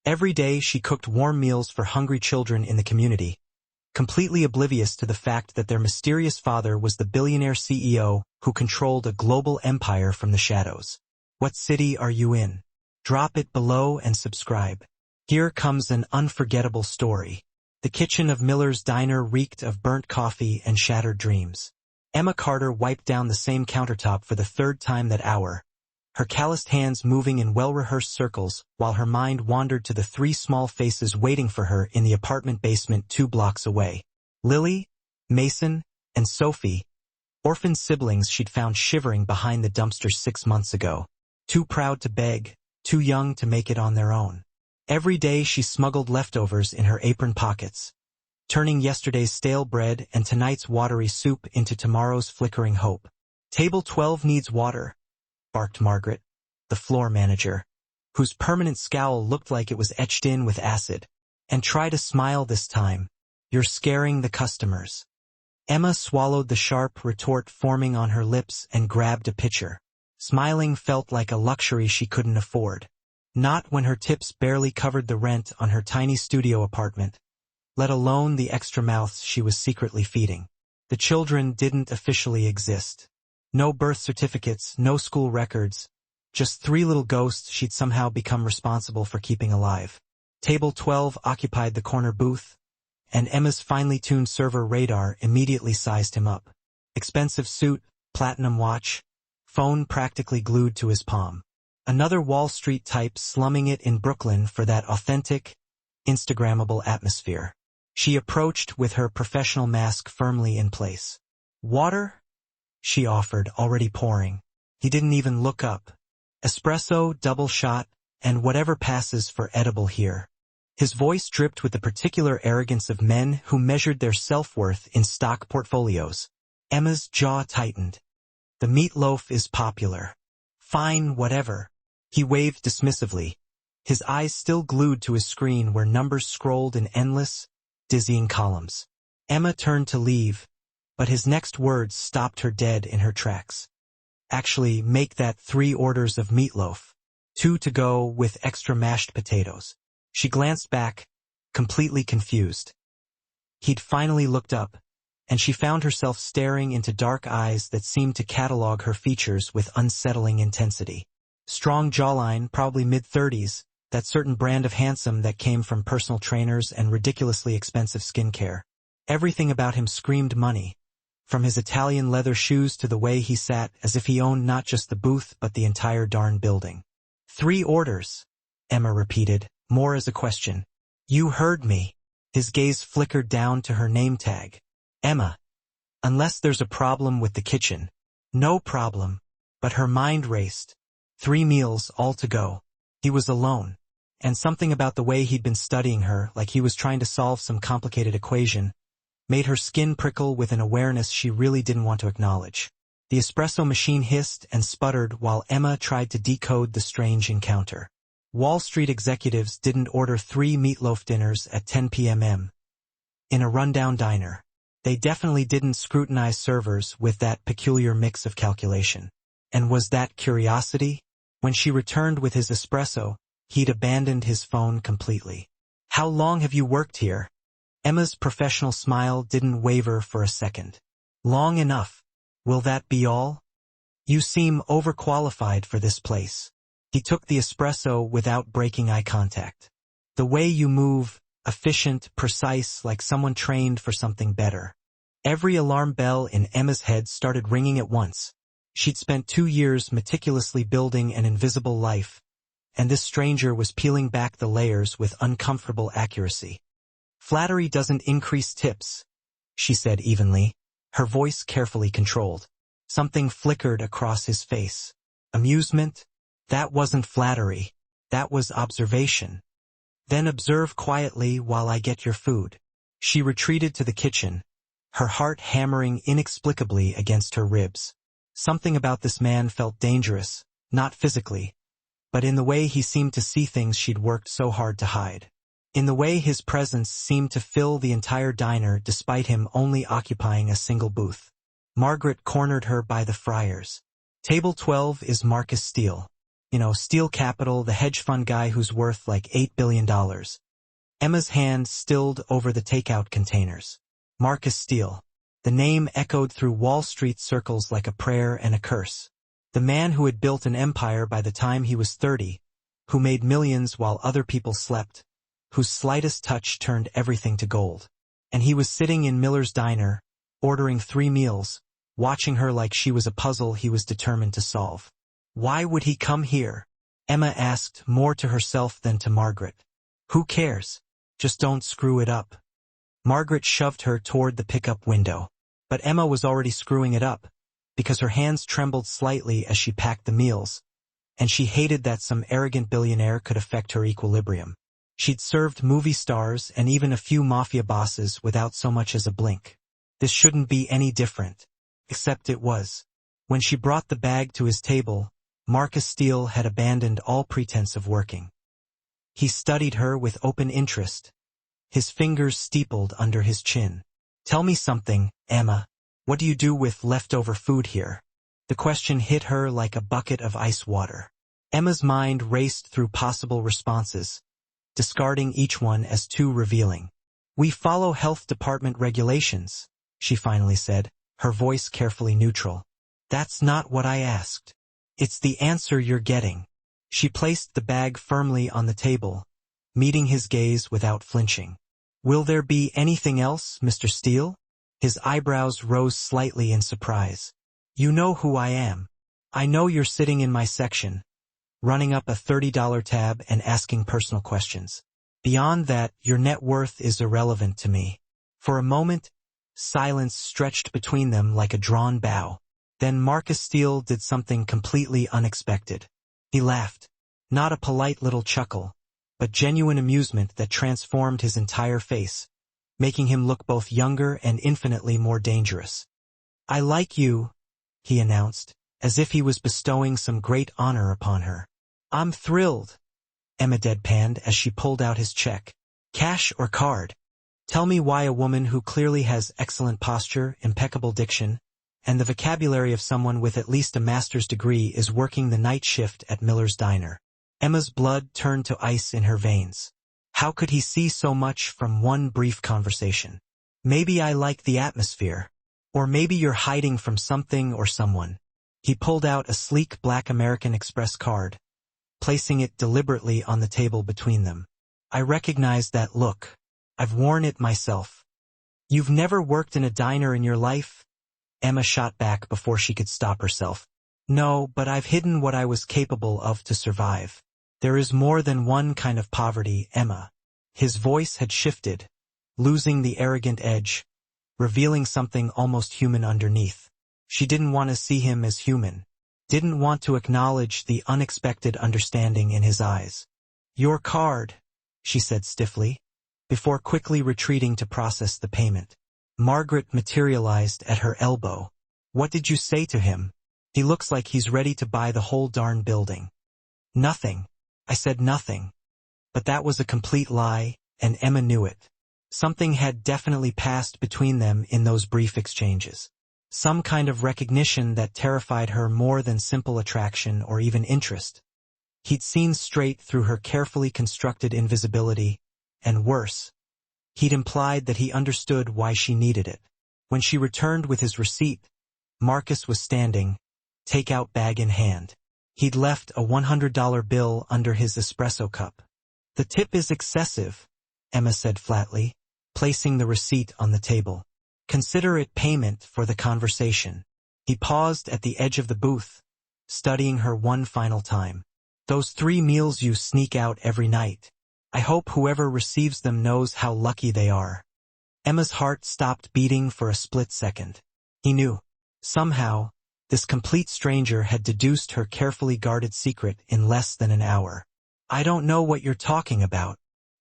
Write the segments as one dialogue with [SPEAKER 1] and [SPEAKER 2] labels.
[SPEAKER 1] Every day she cooked warm meals for hungry children in the community, completely oblivious to the fact that their mysterious father was the billionaire CEO who controlled a global empire from the shadows. What city are you in? Drop it below and subscribe. Here comes an unforgettable story. The kitchen of Miller's diner reeked of burnt coffee and shattered dreams. Emma Carter wiped down the same countertop for the third time that hour, her calloused hands moving in well-rehearsed circles while her mind wandered to the three small faces waiting for her in the apartment basement 2 blocks away. Lily, Mason, and Sophie, orphan siblings she'd found shivering behind the dumpsters 6 months ago. Too proud to beg, too young to make it on their own. Every day she smuggled leftovers in her apron pockets, turning yesterday's stale bread and tonight's watery soup into tomorrow's flickering hope. Table 12 needs water, barked Margaret, the floor manager, whose permanent scowl looked like it was etched in with acid. And try to smile this time. You're scaring the customers. Emma swallowed the sharp retort forming on her lips and grabbed a pitcher. Smiling felt like a luxury she couldn't afford. Not when her tips barely covered the rent on her tiny studio apartment, let alone the extra mouths she was secretly feeding. The children didn't officially exist. No birth certificates, no school records, just 3 little ghosts she'd somehow become responsible for keeping alive. Table 12 occupied the corner booth, and Emma's finely tuned server radar immediately sized him up. Expensive suit, platinum watch, phone practically glued to his palm. Another Wall Street type slumming it in Brooklyn for that authentic, Instagrammable atmosphere. She approached with her professional mask firmly in place. Water? She offered, already pouring. He didn't even look up. Espresso, double shot, and whatever passes for edible here. His voice dripped with the particular arrogance of men who measured their self-worth in stock portfolios. Emma's jaw tightened. The meatloaf is popular. Fine, whatever. He waved dismissively, his eyes still glued to his screen where numbers scrolled in endless, dizzying columns. Emma turned to leave, but his next words stopped her dead in her tracks. Actually, make that 3 orders of meatloaf. 2 to go with extra mashed potatoes. She glanced back, completely confused. He'd finally looked up, and she found herself staring into dark eyes that seemed to catalog her features with unsettling intensity. Strong jawline, probably mid-30s, that certain brand of handsome that came from personal trainers and ridiculously expensive skincare. Everything about him screamed money, from his Italian leather shoes to the way he sat as if he owned not just the booth but the entire darn building. 3 orders, Emma repeated, more as a question. You heard me. His gaze flickered down to her name tag. Emma. Unless there's a problem with the kitchen. No problem. But her mind raced. 3 meals, all to go. He was alone. And something about the way he'd been studying her, like he was trying to solve some complicated equation, made her skin prickle with an awareness she really didn't want to acknowledge. The espresso machine hissed and sputtered while Emma tried to decode the strange encounter. Wall Street executives didn't order 3 meatloaf dinners at 10 p.m. in a rundown diner. They definitely didn't scrutinize servers with that peculiar mix of calculation. And was that curiosity? When she returned with his espresso, he'd abandoned his phone completely. How long have you worked here? Emma's professional smile didn't waver for a second. Long enough. Will that be all? You seem overqualified for this place. He took the espresso without breaking eye contact. The way you move, efficient, precise, like someone trained for something better. Every alarm bell in Emma's head started ringing at once. She'd spent 2 years meticulously building an invisible life, and this stranger was peeling back the layers with uncomfortable accuracy. Flattery doesn't increase tips, she said evenly, her voice carefully controlled. Something flickered across his face. Amusement? That wasn't flattery. That was observation. Then observe quietly while I get your food. She retreated to the kitchen, her heart hammering inexplicably against her ribs. Something about this man felt dangerous, not physically, but in the way he seemed to see things she'd worked so hard to hide. In the way his presence seemed to fill the entire diner despite him only occupying a single booth. Margaret cornered her by the fryers. Table 12 is Marcus Steele. Steele Capital, the hedge fund guy who's worth like $8 billion. Emma's hand stilled over the takeout containers. Marcus Steele. The name echoed through Wall Street circles like a prayer and a curse. The man who had built an empire by the time he was 30, who made millions while other people slept, whose slightest touch turned everything to gold. And he was sitting in Miller's diner, ordering 3 meals, watching her like she was a puzzle he was determined to solve. Why would he come here? Emma asked, more to herself than to Margaret. Who cares? Just don't screw it up. Margaret shoved her toward the pickup window. But Emma was already screwing it up, because her hands trembled slightly as she packed the meals, and she hated that some arrogant billionaire could affect her equilibrium. She'd served movie stars and even a few mafia bosses without so much as a blink. This shouldn't be any different. Except it was. When she brought the bag to his table, Marcus Steele had abandoned all pretense of working. He studied her with open interest, his fingers steepled under his chin. Tell me something, Emma. What do you do with leftover food here? The question hit her like a bucket of ice water. Emma's mind raced through possible responses, discarding each one as too revealing. We follow health department regulations, she finally said, her voice carefully neutral. That's not what I asked. It's the answer you're getting. She placed the bag firmly on the table, meeting his gaze without flinching. Will there be anything else, Mr. Steele? His eyebrows rose slightly in surprise. You know who I am. I know you're sitting in my section, running up a $30 tab and asking personal questions. Beyond that, your net worth is irrelevant to me. For a moment, silence stretched between them like a drawn bow. Then Marcus Steele did something completely unexpected. He laughed. Not a polite little chuckle, but genuine amusement that transformed his entire face, making him look both younger and infinitely more dangerous. I like you, he announced, as if he was bestowing some great honor upon her. I'm thrilled, Emma deadpanned as she pulled out his check. Cash or card? Tell me why a woman who clearly has excellent posture, impeccable diction, and the vocabulary of someone with at least a master's degree is working the night shift at Miller's diner. Emma's blood turned to ice in her veins. How could he see so much from one brief conversation? Maybe I like the atmosphere. Or maybe you're hiding from something or someone. He pulled out a sleek black American Express card, placing it deliberately on the table between them. I recognize that look. I've worn it myself. You've never worked in a diner in your life? Emma shot back before she could stop herself. No, but I've hidden what I was capable of to survive. There is more than one kind of poverty, Emma. His voice had shifted, losing the arrogant edge, revealing something almost human underneath. She didn't want to see him as human, didn't want to acknowledge the unexpected understanding in his eyes. Your card, she said stiffly, before quickly retreating to process the payment. Margaret materialized at her elbow. What did you say to him? He looks like he's ready to buy the whole darn building. Nothing. I said nothing. But that was a complete lie, and Emma knew it. Something had definitely passed between them in those brief exchanges. Some kind of recognition that terrified her more than simple attraction or even interest. He'd seen straight through her carefully constructed invisibility, and worse, he'd implied that he understood why she needed it. When she returned with his receipt, Marcus was standing, takeout bag in hand. He'd left a $100 bill under his espresso cup. The tip is excessive, Emma said flatly, placing the receipt on the table. Consider it payment for the conversation. He paused at the edge of the booth, studying her one final time. Those 3 meals you sneak out every night. I hope whoever receives them knows how lucky they are. Emma's heart stopped beating for a split second. He knew. Somehow, this complete stranger had deduced her carefully guarded secret in less than an hour. I don't know what you're talking about.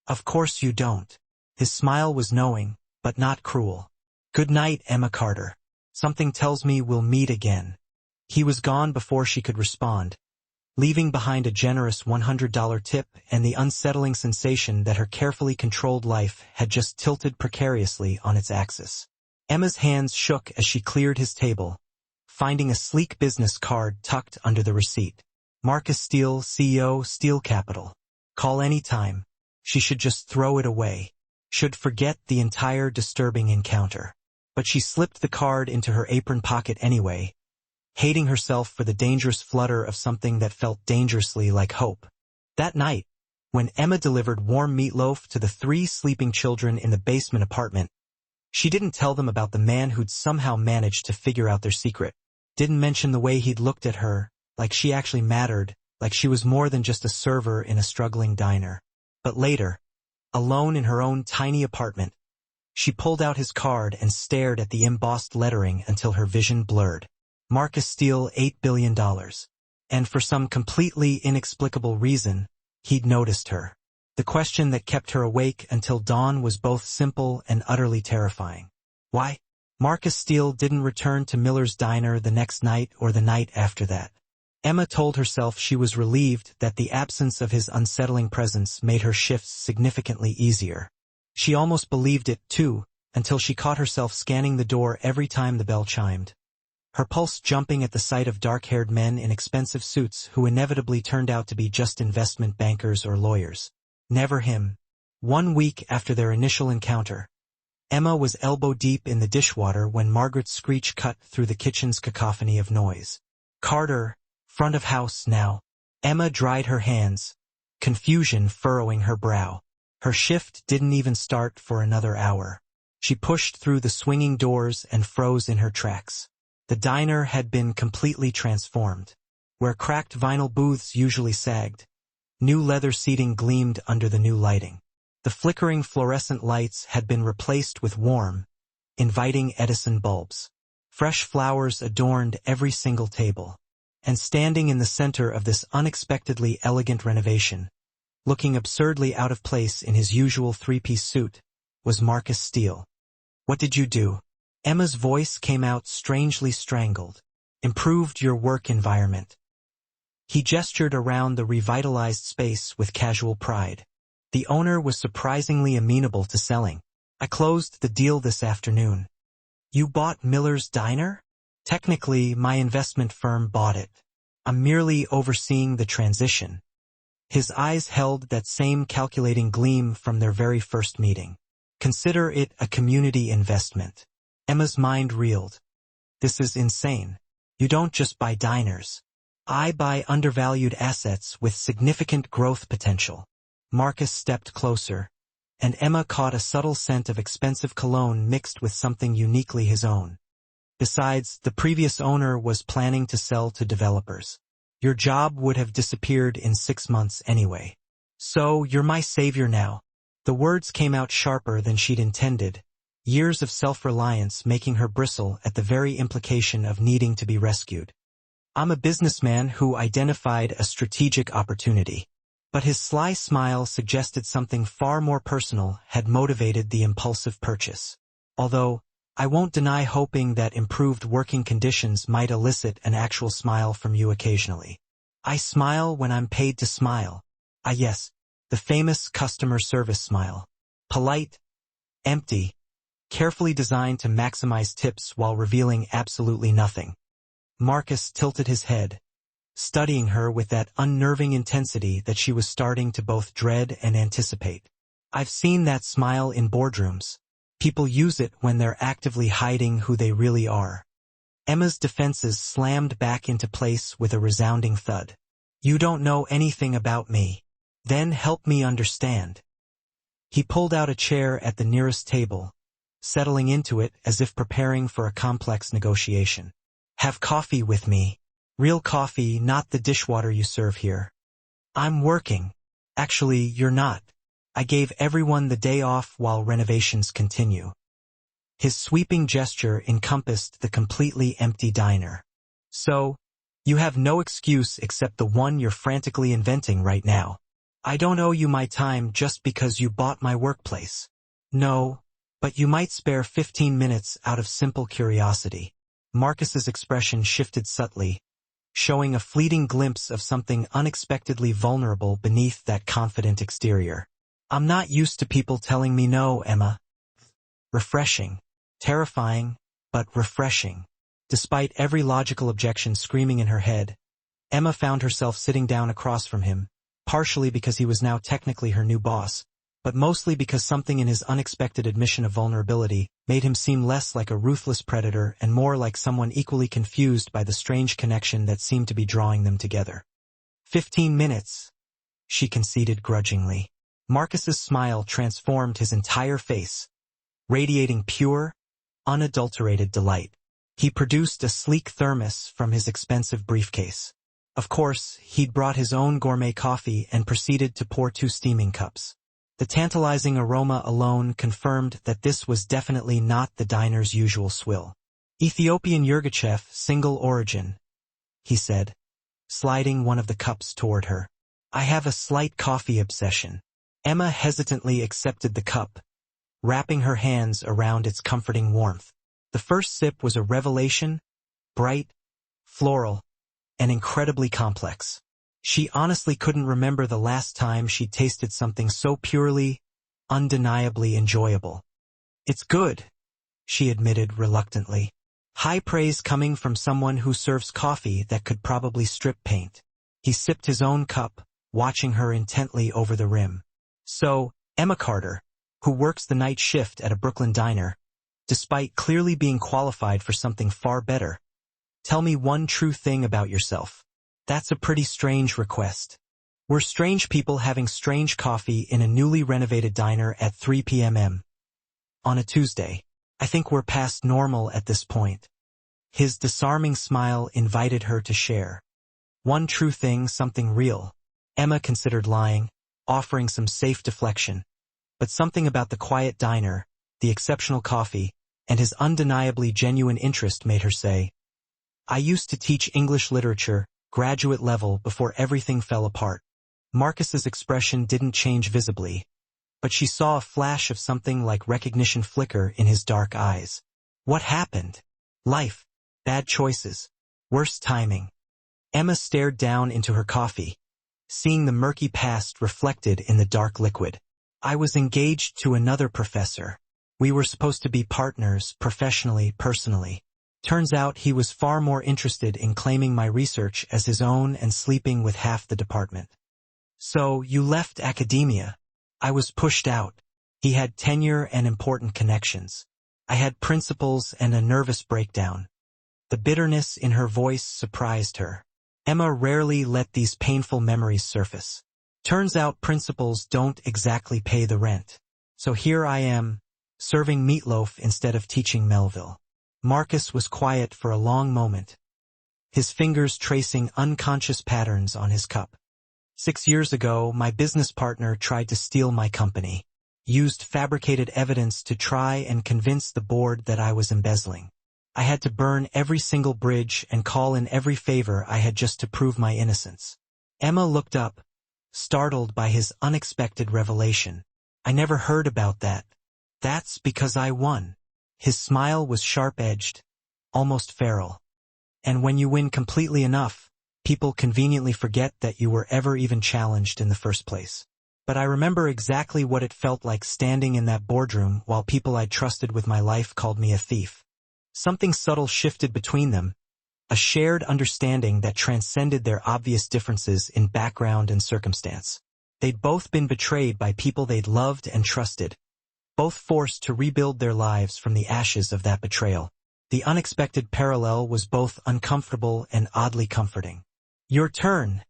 [SPEAKER 1] Of course you don't. His smile was knowing, but not cruel. Good night, Emma Carter. Something tells me we'll meet again. He was gone before she could respond, leaving behind a generous $100 tip and the unsettling sensation that her carefully controlled life had just tilted precariously on its axis. Emma's hands shook as she cleared his table, finding a sleek business card tucked under the receipt. Marcus Steele, CEO, Steele Capital. Call any time. She should just throw it away. Should forget the entire disturbing encounter. But she slipped the card into her apron pocket anyway, hating herself for the dangerous flutter of something that felt dangerously like hope. That night, when Emma delivered warm meatloaf to the 3 sleeping children in the basement apartment, she didn't tell them about the man who'd somehow managed to figure out their secret. Didn't mention the way he'd looked at her, like she actually mattered, like she was more than just a server in a struggling diner. But later, alone in her own tiny apartment, she pulled out his card and stared at the embossed lettering until her vision blurred. Marcus Steele, $8 billion. And for some completely inexplicable reason, he'd noticed her. The question that kept her awake until dawn was both simple and utterly terrifying. Why? Marcus Steele didn't return to Miller's diner the next night or the night after that. Emma told herself she was relieved that the absence of his unsettling presence made her shifts significantly easier. She almost believed it, too, until she caught herself scanning the door every time the bell chimed. Her pulse jumping at the sight of dark-haired men in expensive suits who inevitably turned out to be just investment bankers or lawyers. Never him. 1 week after their initial encounter, Emma was elbow-deep in the dishwater when Margaret's screech cut through the kitchen's cacophony of noise. Carter, front of house now. Emma dried her hands, confusion furrowing her brow. Her shift didn't even start for another hour. She pushed through the swinging doors and froze in her tracks. The diner had been completely transformed. Where cracked vinyl booths usually sagged, new leather seating gleamed under the new lighting. The flickering fluorescent lights had been replaced with warm, inviting Edison bulbs. Fresh flowers adorned every single table. And standing in the center of this unexpectedly elegant renovation, looking absurdly out of place in his usual 3-piece suit, was Marcus Steele. What did you do? Emma's voice came out strangely strangled. Improved your work environment. He gestured around the revitalized space with casual pride. The owner was surprisingly amenable to selling. I closed the deal this afternoon. You bought Miller's diner? Technically, my investment firm bought it. I'm merely overseeing the transition. His eyes held that same calculating gleam from their very first meeting. Consider it a community investment. Emma's mind reeled. This is insane. You don't just buy diners. I buy undervalued assets with significant growth potential. Marcus stepped closer, and Emma caught a subtle scent of expensive cologne mixed with something uniquely his own. Besides, the previous owner was planning to sell to developers. Your job would have disappeared in 6 months anyway. So, you're my savior now. The words came out sharper than she'd intended, years of self-reliance making her bristle at the very implication of needing to be rescued. I'm a businessman who identified a strategic opportunity. But his sly smile suggested something far more personal had motivated the impulsive purchase. Although, I won't deny hoping that improved working conditions might elicit an actual smile from you occasionally. I smile when I'm paid to smile. Ah yes, the famous customer service smile. Polite, empty, carefully designed to maximize tips while revealing absolutely nothing. Marcus tilted his head, studying her with that unnerving intensity that she was starting to both dread and anticipate. I've seen that smile in boardrooms. People use it when they're actively hiding who they really are. Emma's defenses slammed back into place with a resounding thud. You don't know anything about me. Then help me understand. He pulled out a chair at the nearest table, settling into it as if preparing for a complex negotiation. Have coffee with me. Real coffee, not the dishwater you serve here. I'm working. Actually, you're not. I gave everyone the day off while renovations continue. His sweeping gesture encompassed the completely empty diner. So, you have no excuse except the one you're frantically inventing right now. I don't owe you my time just because you bought my workplace. No, but you might spare 15 minutes out of simple curiosity. Marcus's expression shifted subtly, showing a fleeting glimpse of something unexpectedly vulnerable beneath that confident exterior. I'm not used to people telling me no, Emma. Refreshing. Terrifying, but refreshing. Despite every logical objection screaming in her head, Emma found herself sitting down across from him, partially because he was now technically her new boss, but mostly because something in his unexpected admission of vulnerability made him seem less like a ruthless predator and more like someone equally confused by the strange connection that seemed to be drawing them together. 15 minutes, she conceded grudgingly. Marcus's smile transformed his entire face, radiating pure, unadulterated delight. He produced a sleek thermos from his expensive briefcase. Of course, he'd brought his own gourmet coffee and proceeded to pour 2 steaming cups. The tantalizing aroma alone confirmed that this was definitely not the diner's usual swill. Ethiopian Yirgacheffe, single origin, he said, sliding one of the cups toward her. I have a slight coffee obsession. Emma hesitantly accepted the cup, wrapping her hands around its comforting warmth. The first sip was a revelation, bright, floral, and incredibly complex. She honestly couldn't remember the last time she'd tasted something so purely, undeniably enjoyable. It's good, she admitted reluctantly. High praise coming from someone who serves coffee that could probably strip paint. He sipped his own cup, watching her intently over the rim. So, Emma Carter, who works the night shift at a Brooklyn diner, despite clearly being qualified for something far better, tell me one true thing about yourself. That's a pretty strange request. We're strange people having strange coffee in a newly renovated diner at 3 p.m. on a Tuesday. I think we're past normal at this point. His disarming smile invited her to share. One true thing, something real. Emma considered lying, offering some safe deflection. But something about the quiet diner, the exceptional coffee, and his undeniably genuine interest made her say, I used to teach English literature, graduate level, before everything fell apart. Marcus's expression didn't change visibly, but she saw a flash of something like recognition flicker in his dark eyes. What happened? Life. Bad choices. Worse timing. Emma stared down into her coffee, seeing the murky past reflected in the dark liquid. I was engaged to another professor. We were supposed to be partners, professionally, personally. Turns out he was far more interested in claiming my research as his own and sleeping with half the department. So, you left academia. I was pushed out. He had tenure and important connections. I had principles and a nervous breakdown. The bitterness in her voice surprised her. Emma rarely let these painful memories surface. Turns out principles don't exactly pay the rent. So here I am, serving meatloaf instead of teaching Melville. Marcus was quiet for a long moment, his fingers tracing unconscious patterns on his cup. 6 years ago, my business partner tried to steal my company, used fabricated evidence to try and convince the board that I was embezzling. I had to burn every single bridge and call in every favor I had just to prove my innocence. Emma looked up, startled by his unexpected revelation. I never heard about that. That's because I won. His smile was sharp-edged, almost feral. And when you win completely enough, people conveniently forget that you were ever even challenged in the first place. But I remember exactly what it felt like standing in that boardroom while people I trusted with my life called me a thief. Something subtle shifted between them, a shared understanding that transcended their obvious differences in background and circumstance. They'd both been betrayed by people they'd loved and trusted, both forced to rebuild their lives from the ashes of that betrayal. The unexpected parallel was both uncomfortable and oddly comforting. Your turn,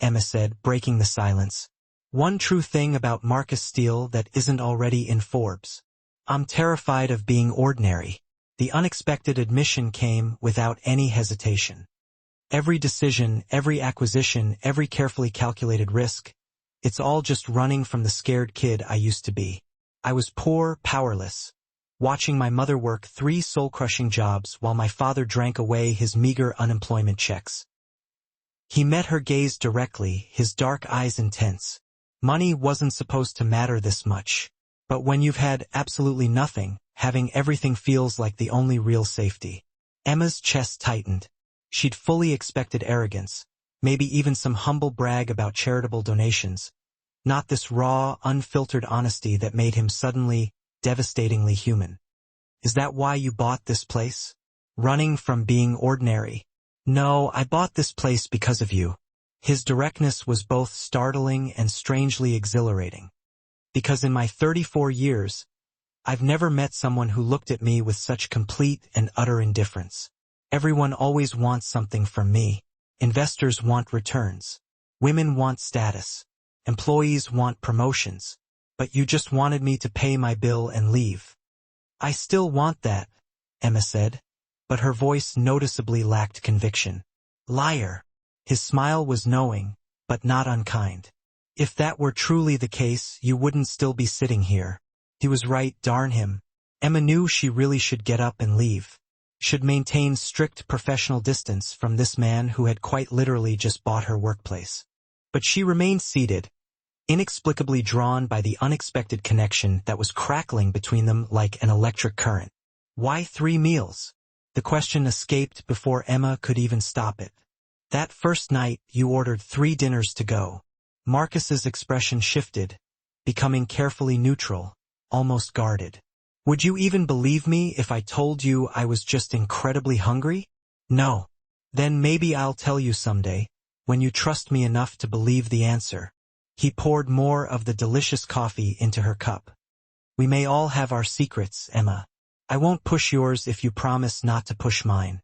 [SPEAKER 1] Emma said, breaking the silence. One true thing about Marcus Steele that isn't already in Forbes. I'm terrified of being ordinary. The unexpected admission came without any hesitation. Every decision, every acquisition, every carefully calculated risk, it's all just running from the scared kid I used to be. I was poor, powerless, watching my mother work 3 soul-crushing jobs while my father drank away his meager unemployment checks. He met her gaze directly, his dark eyes intense. Money wasn't supposed to matter this much. But when you've had absolutely nothing, having everything feels like the only real safety. Emma's chest tightened. She'd fully expected arrogance, maybe even some humble brag about charitable donations. Not this raw, unfiltered honesty that made him suddenly, devastatingly human. Is that why you bought this place? Running from being ordinary. No, I bought this place because of you. His directness was both startling and strangely exhilarating. Because in my 34 years, I've never met someone who looked at me with such complete and utter indifference. Everyone always wants something from me. Investors want returns. Women want status. Employees want promotions. But you just wanted me to pay my bill and leave. I still want that, Emma said, but her voice noticeably lacked conviction. Liar. His smile was knowing, but not unkind. If that were truly the case, you wouldn't still be sitting here. He was right, darn him. Emma knew she really should get up and leave. Should maintain strict professional distance from this man who had quite literally just bought her workplace. But she remained seated, inexplicably drawn by the unexpected connection that was crackling between them like an electric current. Why 3 meals? The question escaped before Emma could even stop it. That first night, you ordered 3 dinners to go. Marcus's expression shifted, becoming carefully neutral, almost guarded. Would you even believe me if I told you I was just incredibly hungry? No. Then maybe I'll tell you someday, when you trust me enough to believe the answer. He poured more of the delicious coffee into her cup. We may all have our secrets, Emma. I won't push yours if you promise not to push mine.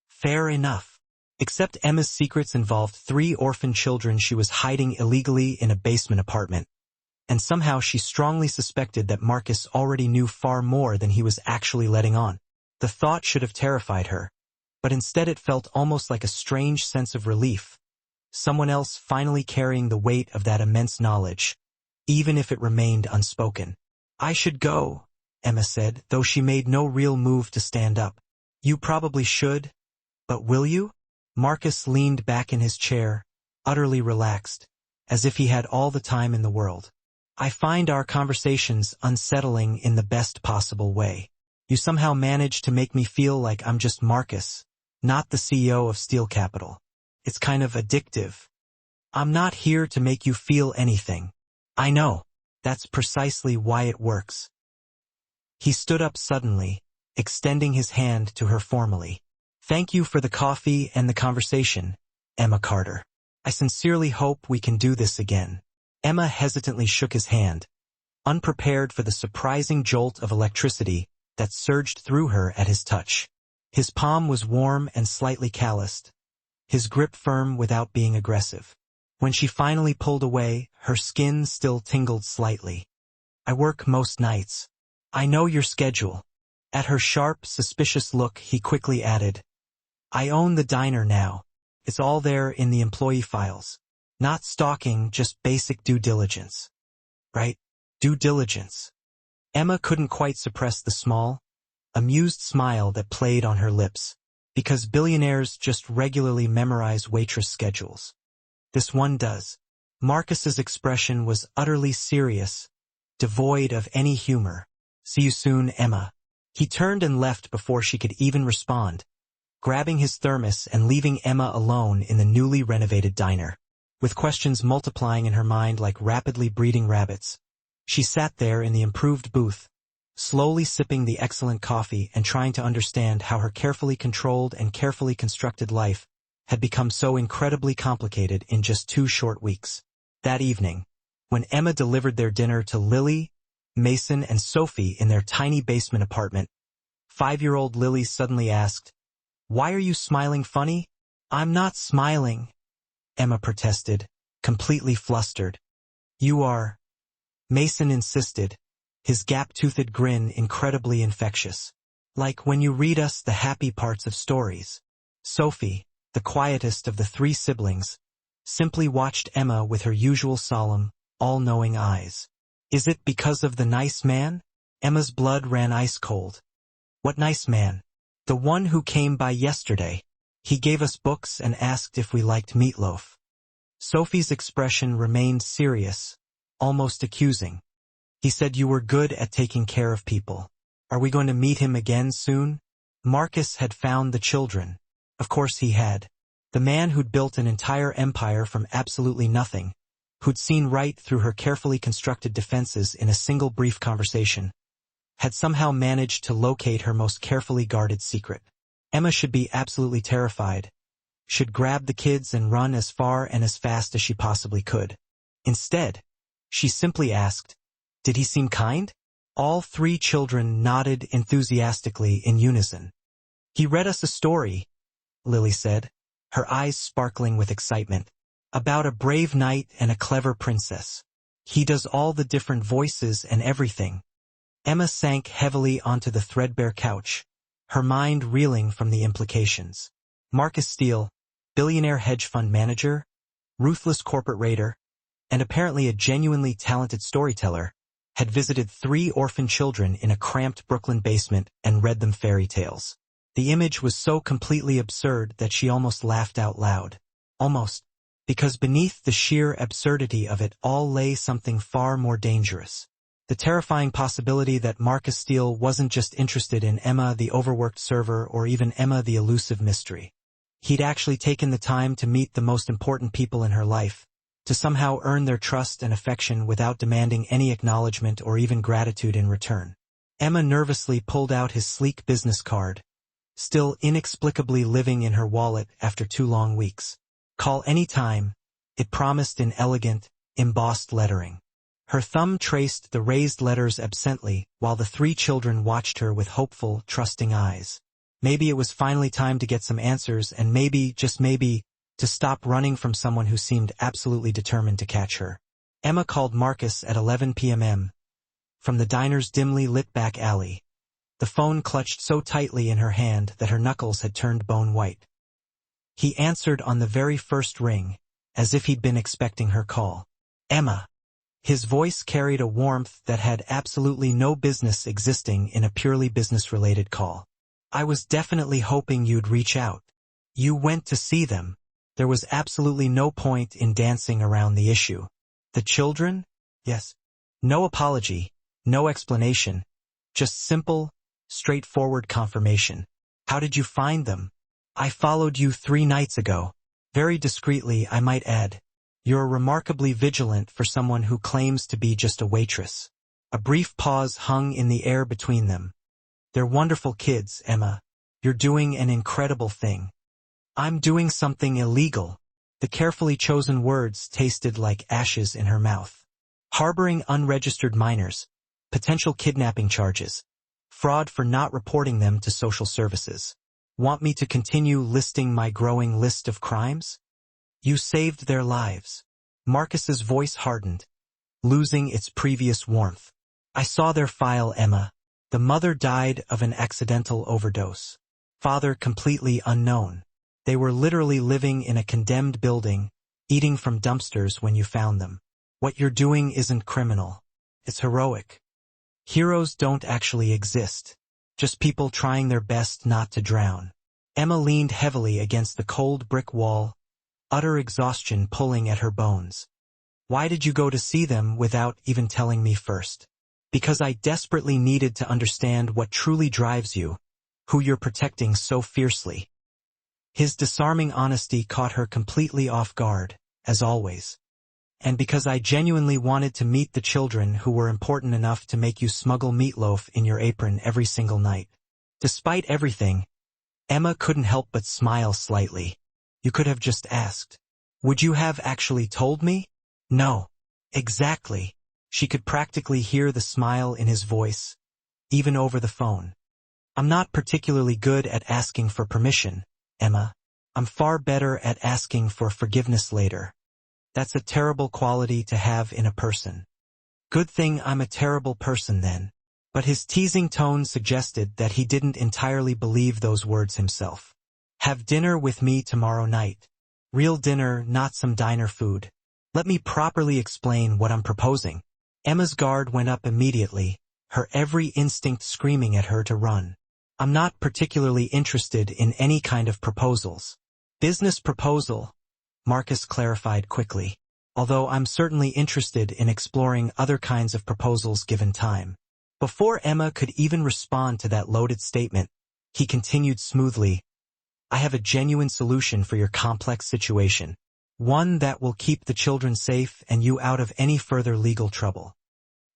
[SPEAKER 1] Fair enough. Except Emma's secrets involved 3 orphan children she was hiding illegally in a basement apartment. And somehow she strongly suspected that Marcus already knew far more than he was actually letting on. The thought should have terrified her, but instead it felt almost like a strange sense of relief. Someone else finally carrying the weight of that immense knowledge, even if it remained unspoken. I should go, Emma said, though she made no real move to stand up. You probably should, but will you? Marcus leaned back in his chair, utterly relaxed, as if he had all the time in the world. I find our conversations unsettling in the best possible way. You somehow manage to make me feel like I'm just Marcus, not the CEO of Steel Capital. It's kind of addictive. I'm not here to make you feel anything. I know. That's precisely why it works. He stood up suddenly, extending his hand to her formally. Thank you for the coffee and the conversation, Emma Carter. I sincerely hope we can do this again. Emma hesitantly shook his hand, unprepared for the surprising jolt of electricity that surged through her at his touch. His palm was warm and slightly calloused, his grip firm without being aggressive. When she finally pulled away, her skin still tingled slightly. I work most nights. I know your schedule. At her sharp, suspicious look, he quickly added, I own the diner now. It's all there in the employee files. Not stalking, just basic due diligence. Right? Due diligence. Emma couldn't quite suppress the small, amused smile that played on her lips, because billionaires just regularly memorize waitress schedules. This one does. Marcus's expression was utterly serious, devoid of any humor. See you soon, Emma. He turned and left before she could even respond, grabbing his thermos and leaving Emma alone in the newly renovated diner. With questions multiplying in her mind like rapidly breeding rabbits, she sat there in the improved booth, slowly sipping the excellent coffee and trying to understand how her carefully controlled and carefully constructed life had become so incredibly complicated in just 2 short weeks. That evening, when Emma delivered their dinner to Lily, Mason, and Sophie in their tiny basement apartment, 5-year-old Lily suddenly asked, Why are you smiling funny? I'm not smiling, Emma protested, completely flustered. You are, Mason insisted, his gap-toothed grin incredibly infectious. Like when you read us the happy parts of stories. Sophie, the quietest of the 3 siblings, simply watched Emma with her usual solemn, all-knowing eyes. Is it because of the nice man? Emma's blood ran ice-cold. What nice man? The one who came by yesterday. He gave us books and asked if we liked meatloaf. Sophie's expression remained serious, almost accusing. He said you were good at taking care of people. Are we going to meet him again soon? Marcus had found the children. Of course he had. The man who'd built an entire empire from absolutely nothing, who'd seen right through her carefully constructed defenses in a single brief conversation, had somehow managed to locate her most carefully guarded secret. Emma should be absolutely terrified, should grab the kids and run as far and as fast as she possibly could. Instead, she simply asked, "Did he seem kind?" All three children nodded enthusiastically in unison. "He read us a story," Lily said, her eyes sparkling with excitement, "about a brave knight and a clever princess. He does all the different voices and everything." Emma sank heavily onto the threadbare couch, her mind reeling from the implications. Marcus Steele, billionaire hedge fund manager, ruthless corporate raider, and apparently a genuinely talented storyteller, had visited 3 orphan children in a cramped Brooklyn basement and read them fairy tales. The image was so completely absurd that she almost laughed out loud. Almost, because beneath the sheer absurdity of it all lay something far more dangerous. The terrifying possibility that Marcus Steele wasn't just interested in Emma the overworked server or even Emma the elusive mystery. He'd actually taken the time to meet the most important people in her life, to somehow earn their trust and affection without demanding any acknowledgement or even gratitude in return. Emma nervously pulled out his sleek business card, still inexplicably living in her wallet after 2 long weeks. "Call any time," it promised in elegant, embossed lettering. Her thumb traced the raised letters absently while the 3 children watched her with hopeful, trusting eyes. Maybe it was finally time to get some answers and maybe, just maybe, to stop running from someone who seemed absolutely determined to catch her. Emma called Marcus at 11 p.m. from the diner's dimly lit back alley. The phone clutched so tightly in her hand that her knuckles had turned bone white. He answered on the very first ring, as if he'd been expecting her call. "Emma." His voice carried a warmth that had absolutely no business existing in a purely business-related call. "I was definitely hoping you'd reach out. You went to see them. There was absolutely no point in dancing around the issue." "The children?" "Yes." No apology, no explanation, just simple, straightforward confirmation. "How did you find them?" "I followed you 3 nights ago. Very discreetly, I might add. You're remarkably vigilant for someone who claims to be just a waitress." A brief pause hung in the air between them. "They're wonderful kids, Emma. You're doing an incredible thing." "I'm doing something illegal." The carefully chosen words tasted like ashes in her mouth. "Harboring unregistered minors, potential kidnapping charges, fraud for not reporting them to social services. Want me to continue listing my growing list of crimes?" "You saved their lives." Marcus's voice hardened, losing its previous warmth. "I saw their file, Emma. The mother died of an accidental overdose. Father completely unknown. They were literally living in a condemned building, eating from dumpsters when you found them. What you're doing isn't criminal. It's heroic. Heroes don't actually exist. Just people trying their best not to drown." Emma leaned heavily against the cold brick wall, utter exhaustion pulling at her bones. "Why did you go to see them without even telling me first?" "Because I desperately needed to understand what truly drives you, who you're protecting so fiercely." His disarming honesty caught her completely off guard, as always. "And because I genuinely wanted to meet the children who were important enough to make you smuggle meatloaf in your apron every single night." Despite everything, Emma couldn't help but smile slightly. "You could have just asked. Would you have actually told me?" "No." "Exactly." She could practically hear the smile in his voice, even over the phone. "I'm not particularly good at asking for permission, Emma. I'm far better at asking for forgiveness later. That's a terrible quality to have in a person." "Good thing I'm a terrible person then." But his teasing tone suggested that he didn't entirely believe those words himself. "Have dinner with me tomorrow night. Real dinner, not some diner food. Let me properly explain what I'm proposing." Emma's guard went up immediately, her every instinct screaming at her to run. "I'm not particularly interested in any kind of proposals." "Business proposal," Marcus clarified quickly. "Although I'm certainly interested in exploring other kinds of proposals given time." Before Emma could even respond to that loaded statement, he continued smoothly, "I have a genuine solution for your complex situation. One that will keep the children safe and you out of any further legal trouble.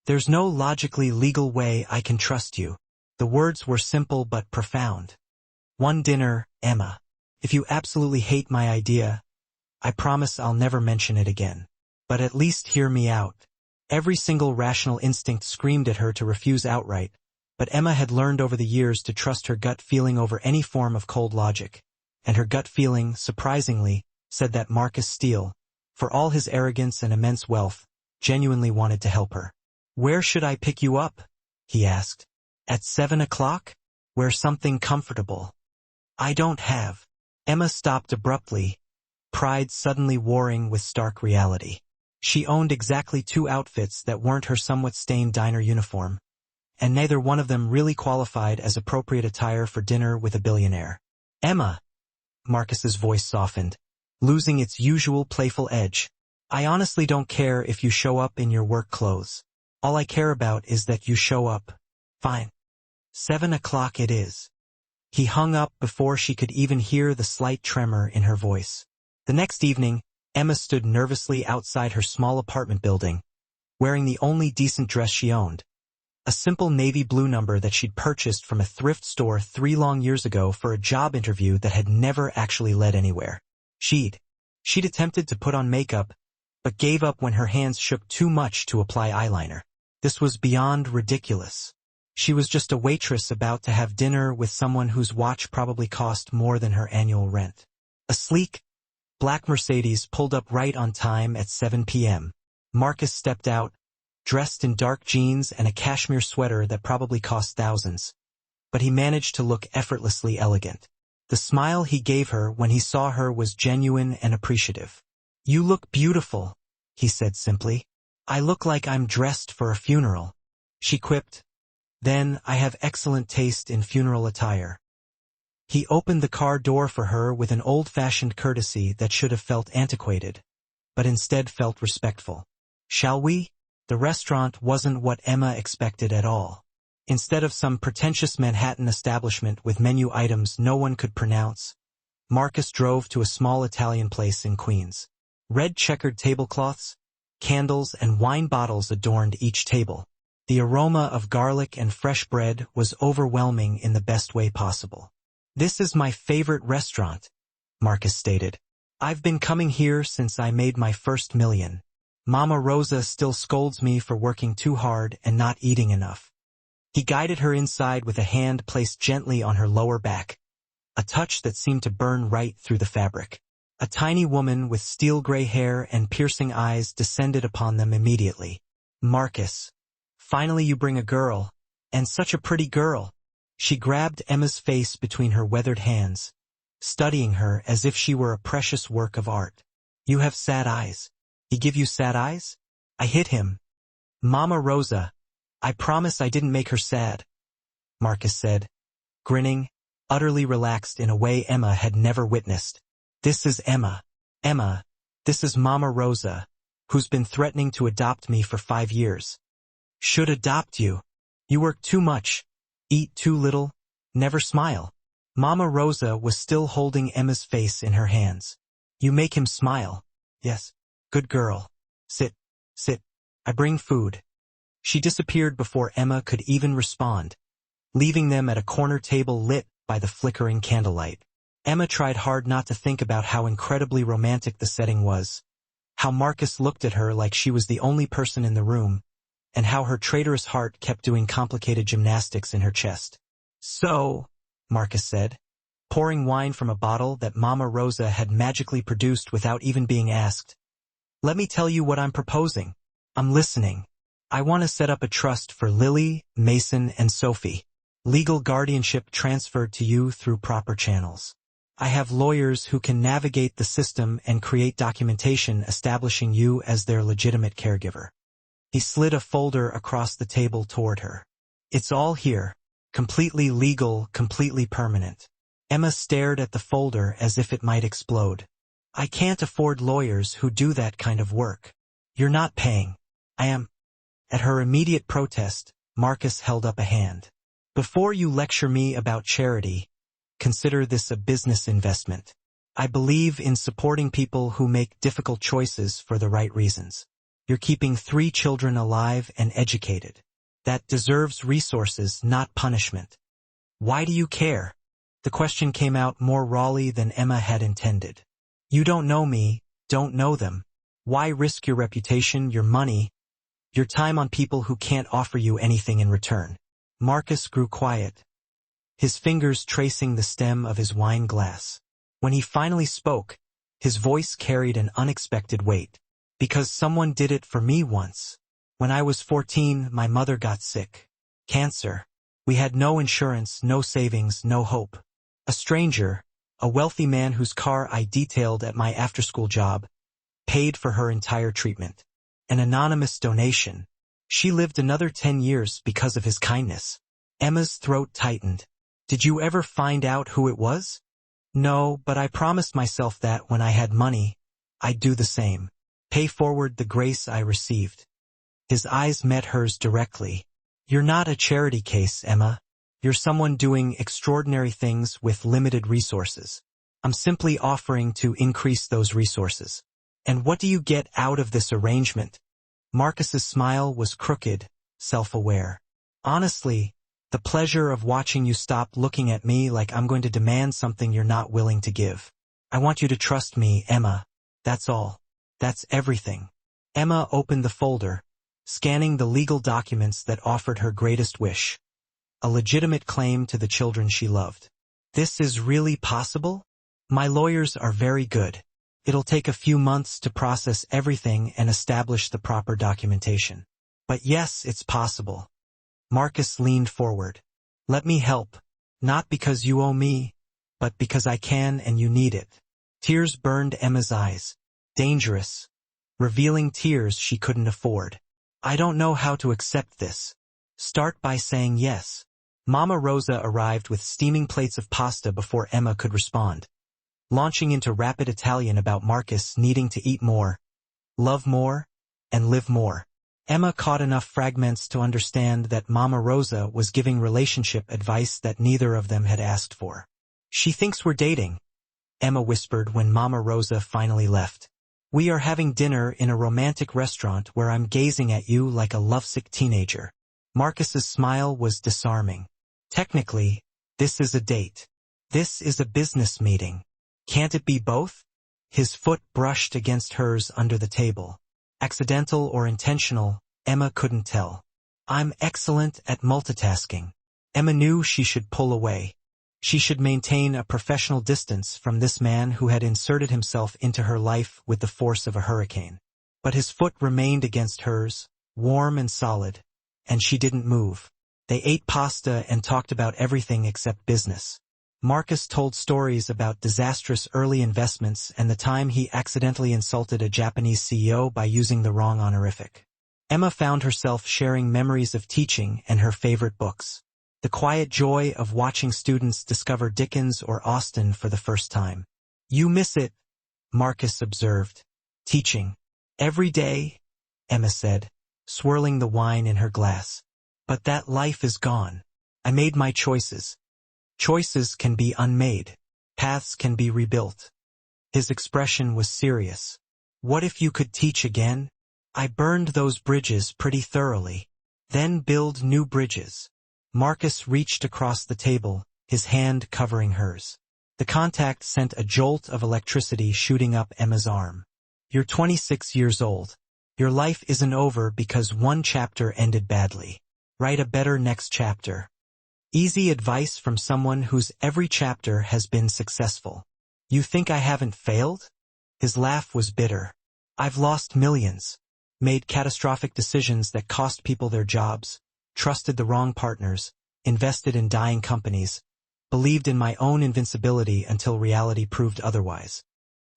[SPEAKER 1] There's no logically legal way I can trust you." The words were simple but profound. "One dinner, Emma. If you absolutely hate my idea, I promise I'll never mention it again. But at least hear me out. Every single rational instinct screamed at her to refuse outright, but Emma had learned over the years to trust her gut feeling over any form of cold logic, and her gut feeling, surprisingly, said that Marcus Steele, for all his arrogance and immense wealth, genuinely wanted to help her. "Where should I pick you up?" he asked. "At 7 o'clock? Wear something comfortable." "I don't have." Emma stopped abruptly, pride suddenly warring with stark reality. She owned exactly 2 outfits that weren't her somewhat stained diner uniform, and neither one of them really qualified as appropriate attire for dinner with a billionaire. "Emma," Marcus's voice softened, losing its usual playful edge, "I honestly don't care if you show up in your work clothes. All I care about is that you show up. Fine. 7 o'clock it is." He hung up before she could even hear the slight tremor in her voice. The next evening, Emma stood nervously outside her small apartment building, wearing the only decent dress she owned, a simple navy blue number that she'd purchased from a thrift store 3 long years ago for a job interview that had never actually led anywhere. She'd attempted to put on makeup, but gave up when her hands shook too much to apply eyeliner. This was beyond ridiculous. She was just a waitress about to have dinner with someone whose watch probably cost more than her annual rent. A sleek, black Mercedes pulled up right on time at 7 p.m. Marcus stepped out, dressed in dark jeans and a cashmere sweater that probably cost thousands, but he managed to look effortlessly elegant. The smile he gave her when he saw her was genuine and appreciative. "You look beautiful," he said simply. "I look like I'm dressed for a funeral," she quipped. "Then I have excellent taste in funeral attire." He opened the car door for her with an old-fashioned courtesy that should have felt antiquated, but instead felt respectful. "Shall we?" The restaurant wasn't what Emma expected at all. Instead of some pretentious Manhattan establishment with menu items no one could pronounce, Marcus drove to a small Italian place in Queens. Red checkered tablecloths, candles, and wine bottles adorned each table. The aroma of garlic and fresh bread was overwhelming in the best way possible. "This is my favorite restaurant," Marcus stated. "I've been coming here since I made my first million. Mama Rosa still scolds me for working too hard and not eating enough." He guided her inside with a hand placed gently on her lower back, a touch that seemed to burn right through the fabric. A tiny woman with steel-gray hair and piercing eyes descended upon them immediately. "Marcus, finally you bring a girl, and such a pretty girl." She grabbed Emma's face between her weathered hands, studying her as if she were a precious work of art. "You have sad eyes." "He give you sad eyes?" "I hit him." "Mama Rosa, I promise I didn't make her sad," Marcus said, grinning, utterly relaxed in a way Emma had never witnessed. "This is Emma. Emma, this is Mama Rosa, who's been threatening to adopt me for 5 years. Should adopt you. You work too much, eat too little, never smile." Mama Rosa was still holding Emma's face in her hands. "You make him smile. Yes. Good girl. Sit, sit. I bring food." She disappeared before Emma could even respond, leaving them at a corner table lit by the flickering candlelight. Emma tried hard not to think about how incredibly romantic the setting was, how Marcus looked at her like she was the only person in the room, and how her traitorous heart kept doing complicated gymnastics in her chest. "So," Marcus said, pouring wine from a bottle that Mama Rosa had magically produced without even being asked, "let me tell you what I'm proposing. I'm listening. I want to set up a trust for Lily, Mason, and Sophie. Legal guardianship transferred to you through proper channels. I have lawyers who can navigate the system and create documentation establishing you as their legitimate caregiver." He slid a folder across the table toward her. "It's all here. Completely legal, completely permanent." Emma stared at the folder as if it might explode. "I can't afford lawyers who do that kind of work. You're not paying. I am." At her immediate protest, Marcus held up a hand. "Before you lecture me about charity, consider this a business investment. I believe in supporting people who make difficult choices for the right reasons. You're keeping 3 children alive and educated. That deserves resources, not punishment. Why do you care?" The question came out more rawly than Emma had intended. You don't know me, don't know them. Why risk your reputation, your money, your time on people who can't offer you anything in return? Marcus grew quiet, his fingers tracing the stem of his wine glass. When he finally spoke, his voice carried an unexpected weight. Because someone did it for me once. When I was 14, my mother got sick. Cancer. We had no insurance, no savings, no hope. A stranger, a wealthy man whose car I detailed at my after-school job, paid for her entire treatment. An anonymous donation. She lived another 10 years because of his kindness. Emma's throat tightened. Did you ever find out who it was? No, but I promised myself that when I had money, I'd do the same. Pay forward the grace I received. His eyes met hers directly. You're not a charity case, Emma. You're someone doing extraordinary things with limited resources. I'm simply offering to increase those resources. And what do you get out of this arrangement? Marcus's smile was crooked, self-aware. Honestly, the pleasure of watching you stop looking at me like I'm going to demand something you're not willing to give. I want you to trust me, Emma. That's all. That's everything. Emma opened the folder, scanning the legal documents that offered her greatest wish. A legitimate claim to the children she loved. This is really possible? My lawyers are very good. It'll take a few months to process everything and establish the proper documentation. But yes, it's possible. Marcus leaned forward. Let me help. Not because you owe me, but because I can and you need it. Tears burned Emma's eyes. Dangerous. Revealing tears she couldn't afford. I don't know how to accept this. Start by saying yes. Mama Rosa arrived with steaming plates of pasta before Emma could respond. Launching into rapid Italian about Marcus needing to eat more, love more, and live more. Emma caught enough fragments to understand that Mama Rosa was giving relationship advice that neither of them had asked for. She thinks we're dating, Emma whispered when Mama Rosa finally left. We are having dinner in a romantic restaurant where I'm gazing at you like a lovesick teenager. Marcus's smile was disarming. Technically, this is a date. This is a business meeting. Can't it be both? His foot brushed against hers under the table. Accidental or intentional, Emma couldn't tell. I'm excellent at multitasking. Emma knew she should pull away. She should maintain a professional distance from this man who had inserted himself into her life with the force of a hurricane. But his foot remained against hers, warm and solid, and she didn't move. They ate pasta and talked about everything except business. Marcus told stories about disastrous early investments and the time he accidentally insulted a Japanese CEO by using the wrong honorific. Emma found herself sharing memories of teaching and her favorite books. The quiet joy of watching students discover Dickens or Austen for the first time. You miss it, Marcus observed. Teaching. Every day, Emma said, swirling the wine in her glass. But that life is gone. I made my choices. Choices can be unmade. Paths can be rebuilt. His expression was serious. What if you could teach again? I burned those bridges pretty thoroughly. Then build new bridges. Marcus reached across the table, his hand covering hers. The contact sent a jolt of electricity shooting up Emma's arm. You're 26 years old. Your life isn't over because one chapter ended badly. Write a better next chapter. Easy advice from someone whose every chapter has been successful. You think I haven't failed? His laugh was bitter. I've lost millions. Made catastrophic decisions that cost people their jobs. Trusted the wrong partners, invested in dying companies, believed in my own invincibility until reality proved otherwise.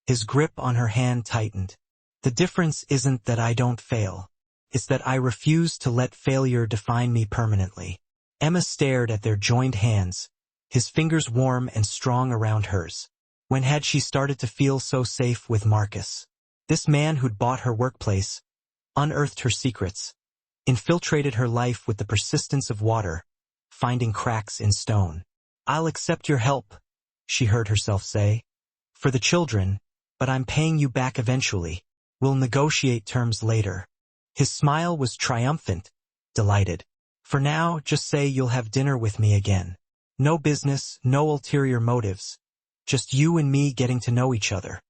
[SPEAKER 1] His grip on her hand tightened. The difference isn't that I don't fail. It's that I refuse to let failure define me permanently. Emma stared at their joined hands, his fingers warm and strong around hers. When had she started to feel so safe with Marcus? This man who'd bought her workplace, unearthed her secrets, infiltrated her life with the persistence of water, finding cracks in stone. I'll accept your help, she heard herself say. For the children, but I'm paying you back eventually. We'll negotiate terms later. His smile was triumphant, delighted. For now, just say you'll have dinner with me again. No business, no ulterior motives. Just you and me getting to know each other.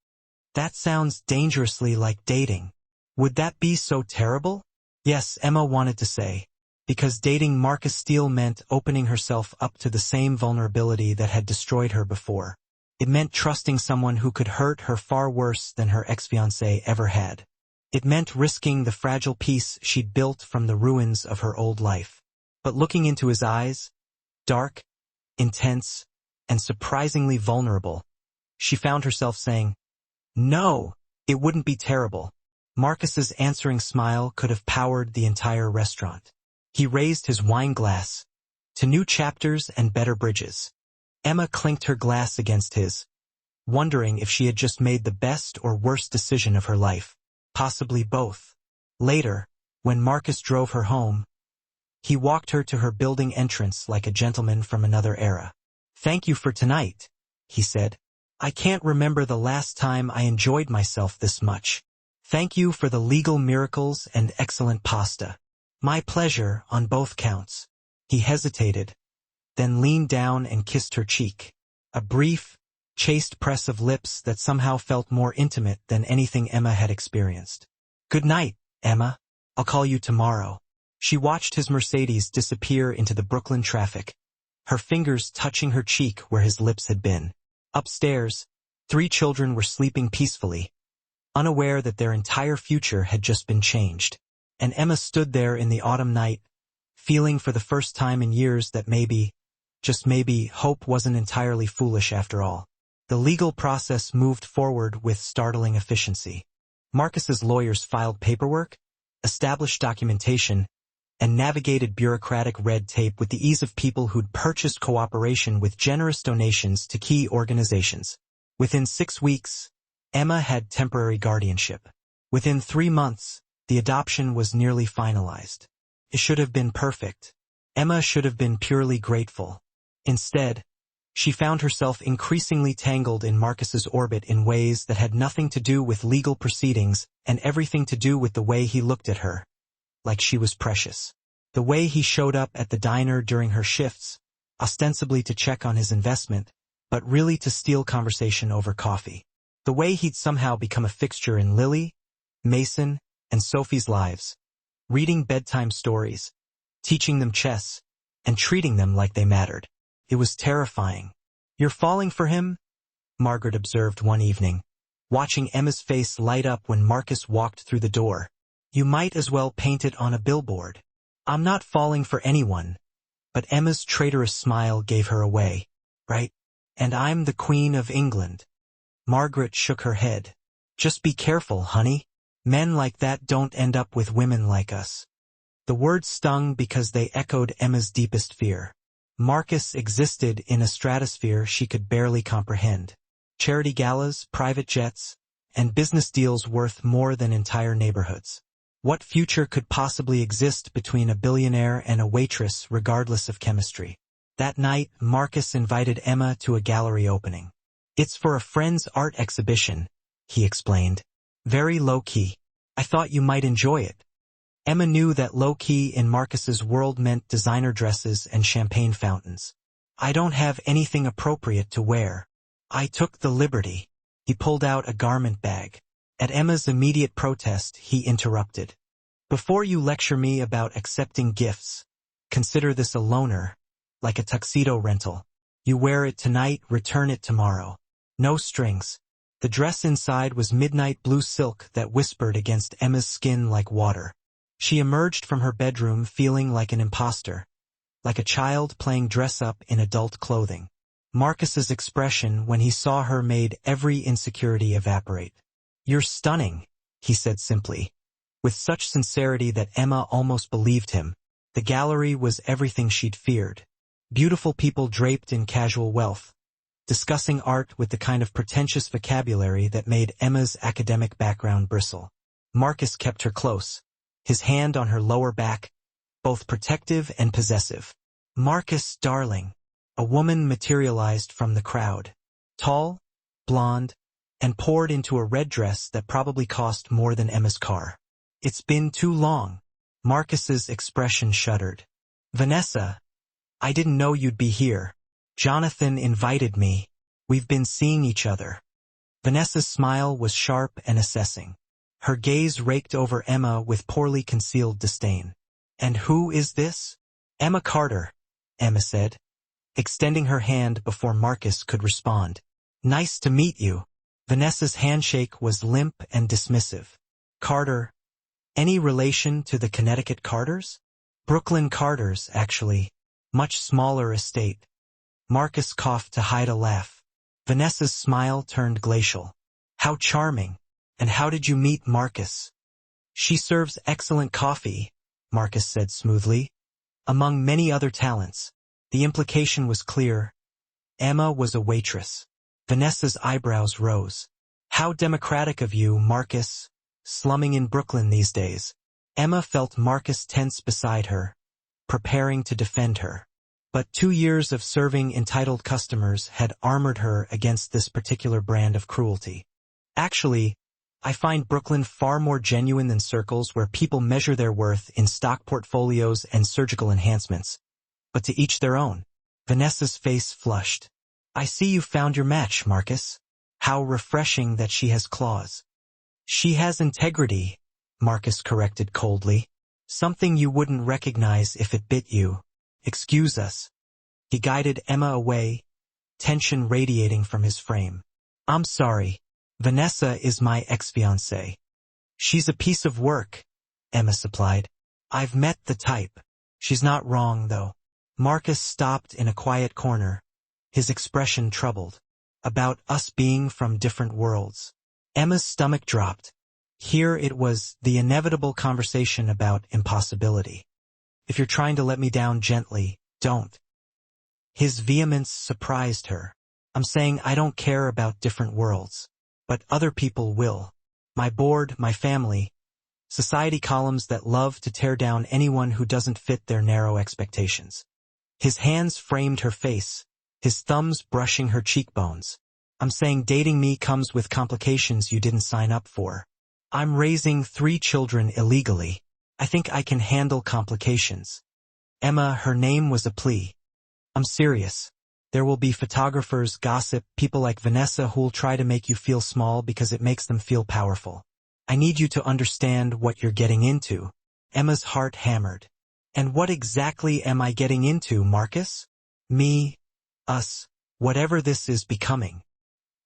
[SPEAKER 1] That sounds dangerously like dating. Would that be so terrible? Yes, Emma wanted to say, because dating Marcus Steele meant opening herself up to the same vulnerability that had destroyed her before. It meant trusting someone who could hurt her far worse than her ex-fiancé ever had. It meant risking the fragile peace she'd built from the ruins of her old life. But looking into his eyes, dark, intense, and surprisingly vulnerable, she found herself saying, "No, it wouldn't be terrible." Marcus's answering smile could have powered the entire restaurant. He raised his wine glass. To new chapters and better bridges. Emma clinked her glass against his, wondering if she had just made the best or worst decision of her life. Possibly both. Later, when Marcus drove her home, he walked her to her building entrance like a gentleman from another era. "Thank you for tonight," he said. "I can't remember the last time I enjoyed myself this much. Thank you for the legal miracles and excellent pasta." "My pleasure on both counts." He hesitated, then leaned down and kissed her cheek. A brief, chaste press of lips that somehow felt more intimate than anything Emma had experienced. "Good night, Emma. I'll call you tomorrow." She watched his Mercedes disappear into the Brooklyn traffic, her fingers touching her cheek where his lips had been. Upstairs, 3 children were sleeping peacefully, unaware that their entire future had just been changed. And Emma stood there in the autumn night, feeling for the first time in years that maybe, just maybe, hope wasn't entirely foolish after all. The legal process moved forward with startling efficiency. Marcus's lawyers filed paperwork, established documentation, and navigated bureaucratic red tape with the ease of people who'd purchased cooperation with generous donations to key organizations. Within 6 weeks, Emma had temporary guardianship. Within 3 months, the adoption was nearly finalized. It should have been perfect. Emma should have been purely grateful. Instead, she found herself increasingly tangled in Marcus's orbit in ways that had nothing to do with legal proceedings and everything to do with the way he looked at her, like she was precious. The way he showed up at the diner during her shifts, ostensibly to check on his investment, but really to steal conversation over coffee. The way he'd somehow become a fixture in Lily, Mason, and Sophie's lives, reading bedtime stories, teaching them chess, and treating them like they mattered. It was terrifying. "You're falling for him?" Margaret observed one evening, watching Emma's face light up when Marcus walked through the door. "You might as well paint it on a billboard." "I'm not falling for anyone." But Emma's traitorous smile gave her away. "Right? And I'm the Queen of England." Margaret shook her head. "Just be careful, honey. Men like that don't end up with women like us." The words stung because they echoed Emma's deepest fear. Marcus existed in a stratosphere she could barely comprehend. Charity galas, private jets, and business deals worth more than entire neighborhoods. What future could possibly exist between a billionaire and a waitress regardless of chemistry? That night, Marcus invited Emma to a gallery opening. "It's for a friend's art exhibition," he explained. "Very low-key. I thought you might enjoy it." Emma knew that low-key in Marcus's world meant designer dresses and champagne fountains. "I don't have anything appropriate to wear." "I took the liberty." He pulled out a garment bag. At Emma's immediate protest, he interrupted. "Before you lecture me about accepting gifts, consider this a loaner, like a tuxedo rental. You wear it tonight, return it tomorrow. No strings." The dress inside was midnight blue silk that whispered against Emma's skin like water. She emerged from her bedroom feeling like an imposter, like a child playing dress-up in adult clothing. Marcus's expression when he saw her made every insecurity evaporate. "You're stunning," he said simply, with such sincerity that Emma almost believed him. The gallery was everything she'd feared. Beautiful people draped in casual wealth, discussing art with the kind of pretentious vocabulary that made Emma's academic background bristle. Marcus kept her close, his hand on her lower back, both protective and possessive. "Marcus, darling." A woman materialized from the crowd. Tall, blonde, and poured into a red dress that probably cost more than Emma's car. "It's been too long." Marcus's expression shuddered. "Vanessa, I didn't know you'd be here." Jonathan invited me. We've been seeing each other. Vanessa's smile was sharp and assessing. Her gaze raked over Emma with poorly concealed disdain. And who is this? Emma Carter, Emma said, extending her hand before Marcus could respond. Nice to meet you. Vanessa's handshake was limp and dismissive. Carter, any relation to the Connecticut Carters? Brooklyn Carters, actually. Much smaller estate. Marcus coughed to hide a laugh. Vanessa's smile turned glacial. How charming. And how did you meet Marcus? She serves excellent coffee, Marcus said smoothly. Among many other talents. The implication was clear. Emma was a waitress. Vanessa's eyebrows rose. How democratic of you, Marcus. Slumming in Brooklyn these days. Emma felt Marcus tense beside her, preparing to defend her. But 2 years of serving entitled customers had armored her against this particular brand of cruelty. Actually, I find Brooklyn far more genuine than circles where people measure their worth in stock portfolios and surgical enhancements. But to each their own. Vanessa's face flushed. I see you found your match, Marcus. How refreshing that she has claws. She has integrity, Marcus corrected coldly. Something you wouldn't recognize if it bit you. Excuse us. He guided Emma away, tension radiating from his frame. I'm sorry. Vanessa is my ex-fiancée. She's a piece of work, Emma supplied. I've met the type. She's not wrong, though. Marcus stopped in a quiet corner, his expression troubled. About us being from different worlds. Emma's stomach dropped. Here it was, the inevitable conversation about impossibility. If you're trying to let me down gently, don't. His vehemence surprised her. I'm saying I don't care about different worlds. But other people will. My board, my family. Society columns that love to tear down anyone who doesn't fit their narrow expectations. His hands framed her face, his thumbs brushing her cheekbones. I'm saying dating me comes with complications you didn't sign up for. I'm raising 3 children illegally. I think I can handle complications. Emma, her name was a plea. I'm serious. There will be photographers, gossip, people like Vanessa who'll try to make you feel small because it makes them feel powerful. I need you to understand what you're getting into. Emma's heart hammered. And what exactly am I getting into, Marcus? Me, us, whatever this is becoming.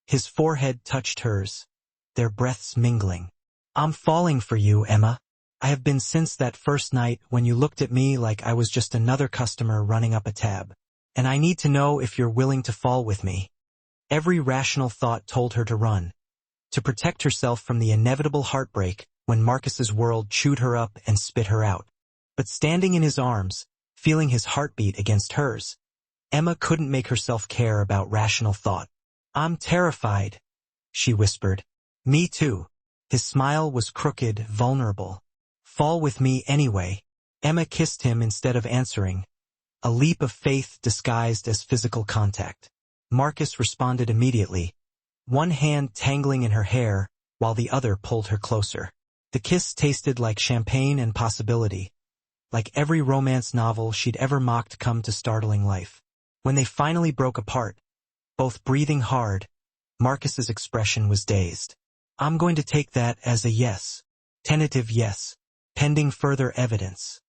[SPEAKER 1] His forehead touched hers, their breaths mingling. I'm falling for you, Emma. I have been since that first night when you looked at me like I was just another customer running up a tab. And I need to know if you're willing to fall with me. Every rational thought told her to run, to protect herself from the inevitable heartbreak when Marcus's world chewed her up and spit her out. But standing in his arms, feeling his heartbeat against hers, Emma couldn't make herself care about rational thought. I'm terrified, she whispered. Me too. His smile was crooked, vulnerable. Fall with me anyway. Emma kissed him instead of answering. A leap of faith disguised as physical contact. Marcus responded immediately, one hand tangling in her hair while the other pulled her closer. The kiss tasted like champagne and possibility, like every romance novel she'd ever mocked come to startling life. When they finally broke apart, both breathing hard, Marcus's expression was dazed. I'm going to take that as a yes. Tentative yes, pending further evidence.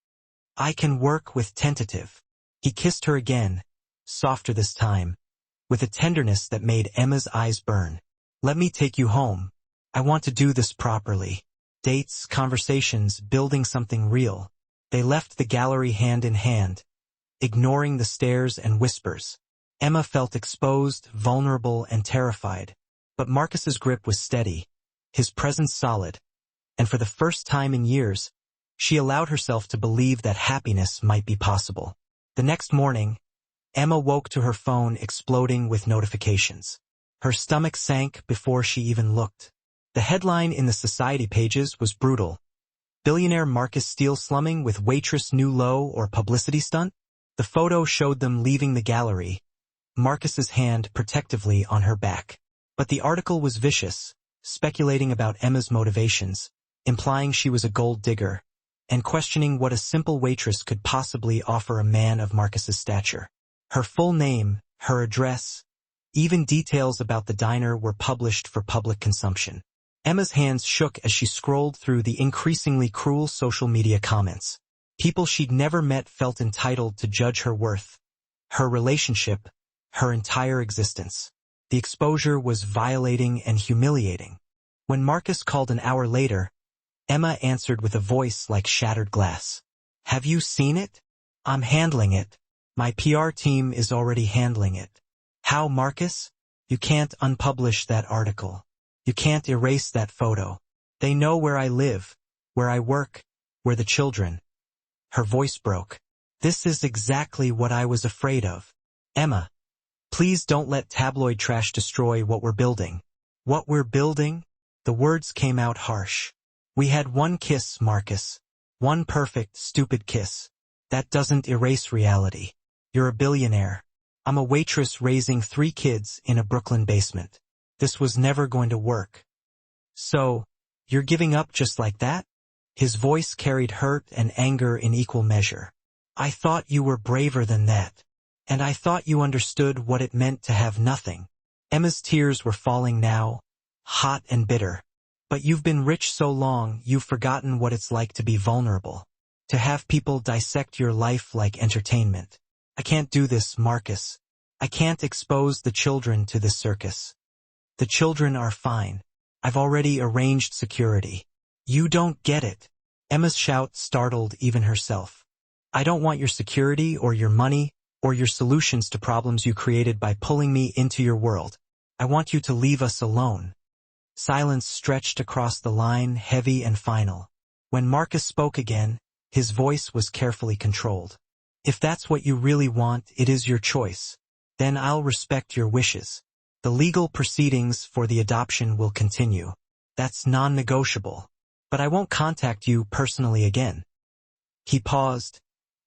[SPEAKER 1] I can work with tentative. He kissed her again, softer this time, with a tenderness that made Emma's eyes burn. Let me take you home. I want to do this properly. Dates, conversations, building something real. They left the gallery hand in hand, ignoring the stares and whispers. Emma felt exposed, vulnerable, and terrified. But Marcus's grip was steady, his presence solid. And for the first time in years, she allowed herself to believe that happiness might be possible. The next morning, Emma woke to her phone exploding with notifications. Her stomach sank before she even looked. The headline in the society pages was brutal. Billionaire Marcus Steele slumming with waitress new low or publicity stunt? The photo showed them leaving the gallery, Marcus's hand protectively on her back. But the article was vicious, speculating about Emma's motivations, implying she was a gold digger, and questioning what a simple waitress could possibly offer a man of Marcus's stature. Her full name, her address, even details about the diner were published for public consumption. Emma's hands shook as she scrolled through the increasingly cruel social media comments. People she'd never met felt entitled to judge her worth, her relationship, her entire existence. The exposure was violating and humiliating. When Marcus called an hour later, Emma answered with a voice like shattered glass. "Have you seen it? I'm handling it. My PR team is already handling it." "How, Marcus? You can't unpublish that article. You can't erase that photo. They know where I live, where I work, where the children." Her voice broke. "This is exactly what I was afraid of. Emma, please don't let tabloid trash destroy what we're building." "What we're building?" The words came out harsh. "We had one kiss, Marcus. One perfect, stupid kiss. That doesn't erase reality. You're a billionaire. I'm a waitress raising 3 kids in a Brooklyn basement. This was never going to work. So, you're giving up just like that?" His voice carried hurt and anger in equal measure. "I thought you were braver than that. And I thought you understood what it meant to have nothing." Emma's tears were falling now, hot and bitter. "But you've been rich so long, you've forgotten what it's like to be vulnerable. To have people dissect your life like entertainment. I can't do this, Marcus. I can't expose the children to this circus. The children are fine. I've already arranged security." "You don't get it." Emma's shout startled even herself. "I don't want your security or your money or your solutions to problems you created by pulling me into your world. I want you to leave us alone." Silence stretched across the line, heavy and final. When Marcus spoke again, his voice was carefully controlled. "If that's what you really want, it is your choice. Then I'll respect your wishes. The legal proceedings for the adoption will continue. That's non-negotiable. But I won't contact you personally again." He paused,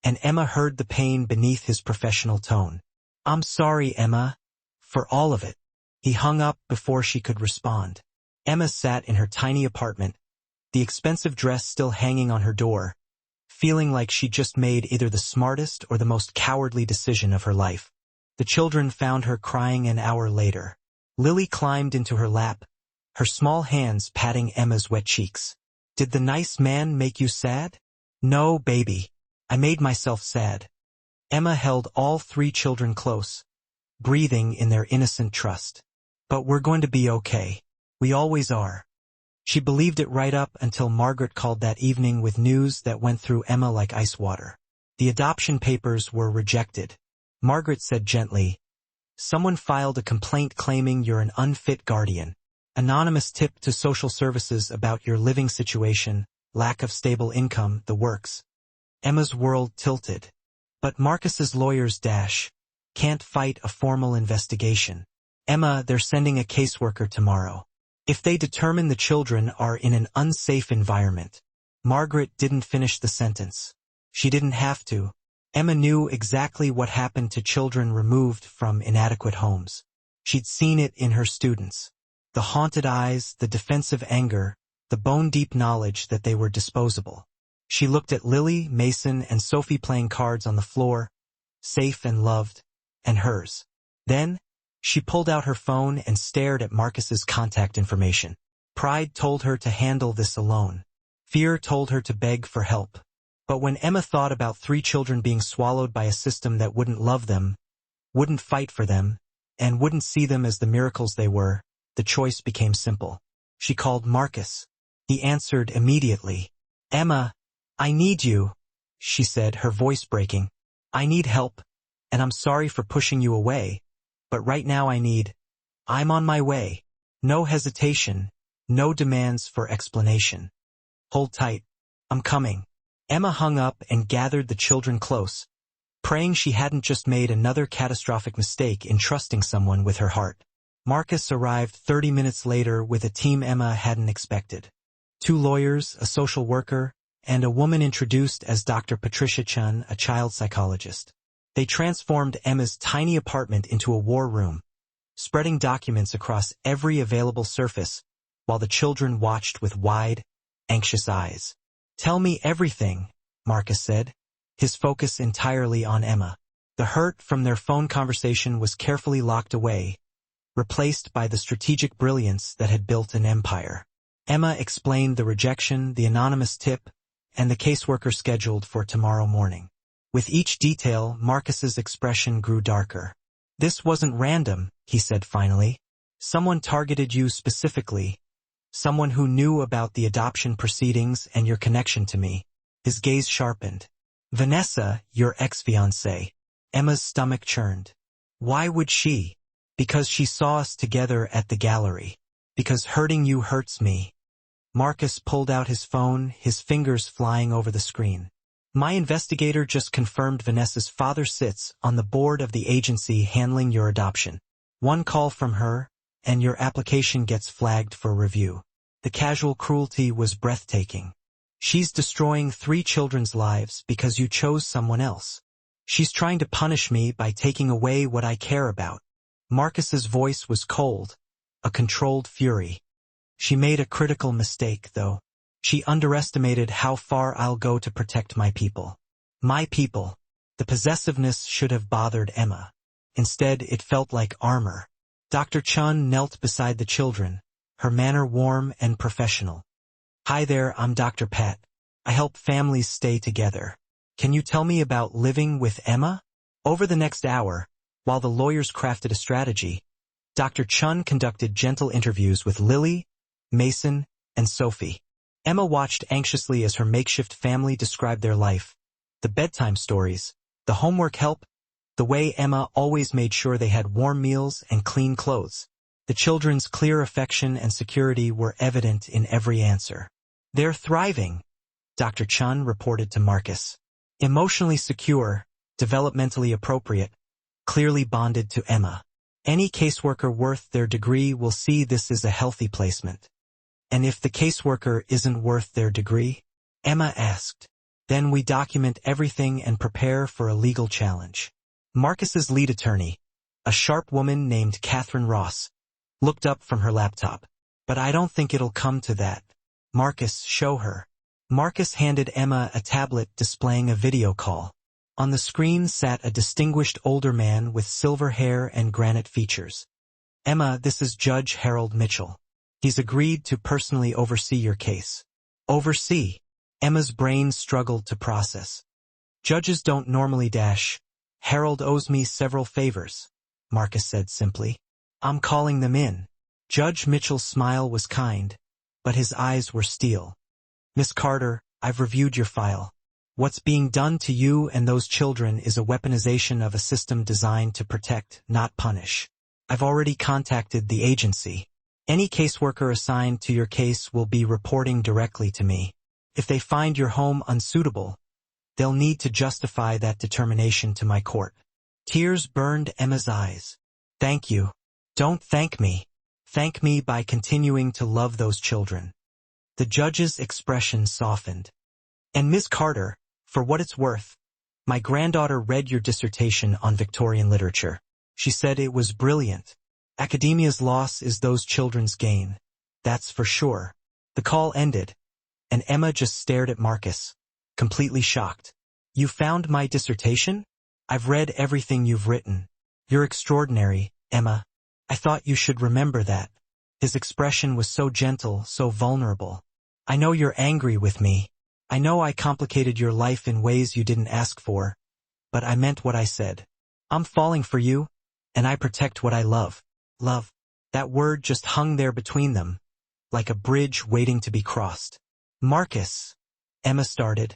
[SPEAKER 1] and Emma heard the pain beneath his professional tone. "I'm sorry, Emma, for all of it." He hung up before she could respond. Emma sat in her tiny apartment, the expensive dress still hanging on her door, feeling like she'd just made either the smartest or the most cowardly decision of her life. The children found her crying an hour later. Lily climbed into her lap, her small hands patting Emma's wet cheeks. "Did the nice man make you sad?" "No, baby. I made myself sad." Emma held all 3 children close, breathing in their innocent trust. "But we're going to be okay. We always are." She believed it right up until Margaret called that evening with news that went through Emma like ice water. The adoption papers were rejected. Margaret said gently, "Someone filed a complaint claiming you're an unfit guardian. Anonymous tip to social services about your living situation, lack of stable income, the works." Emma's world tilted. "But Marcus's lawyers can't fight a formal investigation." "Emma, they're sending a caseworker tomorrow. If they determine the children are in an unsafe environment." Margaret didn't finish the sentence. She didn't have to. Emma knew exactly what happened to children removed from inadequate homes. She'd seen it in her students. The haunted eyes, the defensive anger, the bone-deep knowledge that they were disposable. She looked at Lily, Mason, and Sophie playing cards on the floor, safe and loved, and hers. Then, she pulled out her phone and stared at Marcus's contact information. Pride told her to handle this alone. Fear told her to beg for help. But when Emma thought about 3 children being swallowed by a system that wouldn't love them, wouldn't fight for them, and wouldn't see them as the miracles they were, the choice became simple. She called Marcus. He answered immediately. "Emma, I need you," she said, her voice breaking. "I need help, and I'm sorry for pushing you away, but right now I'm on my way. No hesitation, no demands for explanation. Hold tight. I'm coming." Emma hung up and gathered the children close, praying she hadn't just made another catastrophic mistake in trusting someone with her heart. Marcus arrived 30 minutes later with a team Emma hadn't expected. 2 lawyers, a social worker, and a woman introduced as Dr. Patricia Chun, a child psychologist. They transformed Emma's tiny apartment into a war room, spreading documents across every available surface, while the children watched with wide, anxious eyes. "Tell me everything," Marcus said, his focus entirely on Emma. The hurt from their phone conversation was carefully locked away, replaced by the strategic brilliance that had built an empire. Emma explained the rejection, the anonymous tip, and the caseworker scheduled for tomorrow morning. With each detail, Marcus's expression grew darker. "This wasn't random," he said finally. "Someone targeted you specifically. Someone who knew about the adoption proceedings and your connection to me." His gaze sharpened. "Vanessa, your ex-fiancée." Emma's stomach churned. "Why would she?" "Because she saw us together at the gallery. Because hurting you hurts me." Marcus pulled out his phone, his fingers flying over the screen. "My investigator just confirmed Vanessa's father sits on the board of the agency handling your adoption. One call from her, and your application gets flagged for review." The casual cruelty was breathtaking. "She's destroying 3 children's lives because you chose someone else. She's trying to punish me by taking away what I care about." Marcus's voice was cold, a controlled fury. "She made a critical mistake, though. She underestimated how far I'll go to protect my people." My people. The possessiveness should have bothered Emma. Instead, it felt like armor. Dr. Chun knelt beside the children, her manner warm and professional. "Hi there, I'm Dr. Pat. I help families stay together. Can you tell me about living with Emma?" Over the next hour, while the lawyers crafted a strategy, Dr. Chun conducted gentle interviews with Lily, Mason, and Sophie. Emma watched anxiously as her makeshift family described their life. The bedtime stories, the homework help, the way Emma always made sure they had warm meals and clean clothes. The children's clear affection and security were evident in every answer. "They're thriving," Dr. Chun reported to Marcus. "Emotionally secure, developmentally appropriate, clearly bonded to Emma. Any caseworker worth their degree will see this as a healthy placement." "And if the caseworker isn't worth their degree?" Emma asked. "Then we document everything and prepare for a legal challenge." Marcus's lead attorney, a sharp woman named Catherine Ross, looked up from her laptop. "But I don't think it'll come to that." "Marcus, show her." Marcus handed Emma a tablet displaying a video call. On the screen sat a distinguished older man with silver hair and granite features. "Emma, this is Judge Harold Mitchell. He's agreed to personally oversee your case." "Oversee?" Emma's brain struggled to process. "Judges don't normally dash. Harold owes me several favors," Marcus said simply. "I'm calling them in." Judge Mitchell's smile was kind, but his eyes were steel. "Miss Carter, I've reviewed your file. What's being done to you and those children is a weaponization of a system designed to protect, not punish. I've already contacted the agency. Any caseworker assigned to your case will be reporting directly to me. If they find your home unsuitable, they'll need to justify that determination to my court." Tears burned Emma's eyes. "Thank you." "Don't thank me. Thank me by continuing to love those children." The judge's expression softened. "And Miss Carter, for what it's worth, my granddaughter read your dissertation on Victorian literature. She said it was brilliant. Academia's loss is those children's gain. That's for sure." The call ended, and Emma just stared at Marcus, completely shocked. "You found my dissertation? I've read everything you've written. You're extraordinary, Emma. I thought you should remember that." His expression was so gentle, so vulnerable. "I know you're angry with me. I know I complicated your life in ways you didn't ask for, but I meant what I said. I'm falling for you, and I protect what I love." Love. That word just hung there between them, like a bridge waiting to be crossed. "Marcus," Emma started,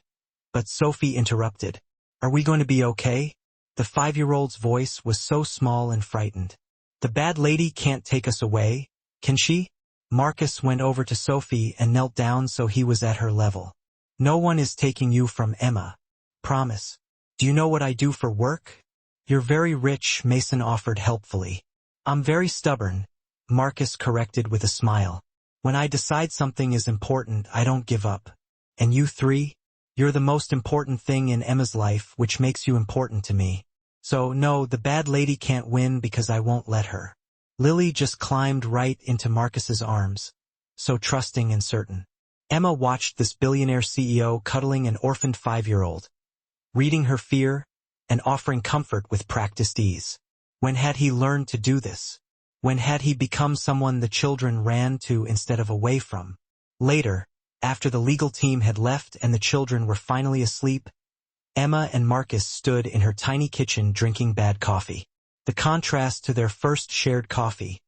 [SPEAKER 1] but Sophie interrupted. "Are we going to be okay?" The 5-year-old's voice was so small and frightened. "The bad lady can't take us away, can she?" Marcus went over to Sophie and knelt down so he was at her level. "No one is taking you from Emma. Promise." "Do you know what I do for work?" "You're very rich," Mason offered helpfully. "I'm very stubborn," Marcus corrected with a smile. "When I decide something is important, I don't give up. And you 3? You're the most important thing in Emma's life, which makes you important to me. So no, the bad lady can't win because I won't let her." Lily just climbed right into Marcus's arms, so trusting and certain. Emma watched this billionaire CEO cuddling an orphaned 5-year-old, reading her fear and offering comfort with practiced ease. When had he learned to do this? When had he become someone the children ran to instead of away from? Later, after the legal team had left and the children were finally asleep, Emma and Marcus stood in her tiny kitchen drinking bad coffee. The contrast to their first shared coffee,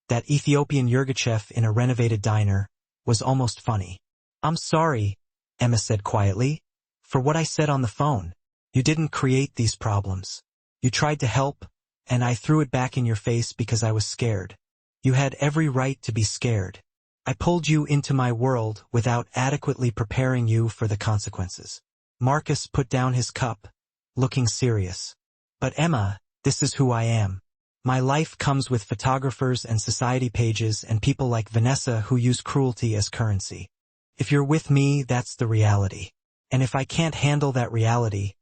[SPEAKER 1] that Ethiopian Yirgacheffe in a renovated diner, was almost funny. "I'm sorry," Emma said quietly, "for what I said on the phone. You didn't create these problems. You tried to help, and I threw it back in your face because I was scared. You had every right to be scared. I pulled you into my world without adequately preparing you for the consequences." Marcus put down his cup, looking serious. "But Emma, this is who I am. My life comes with photographers and society pages and people like Vanessa who use cruelty as currency. If you're with me, that's the reality. And if I can't handle that reality,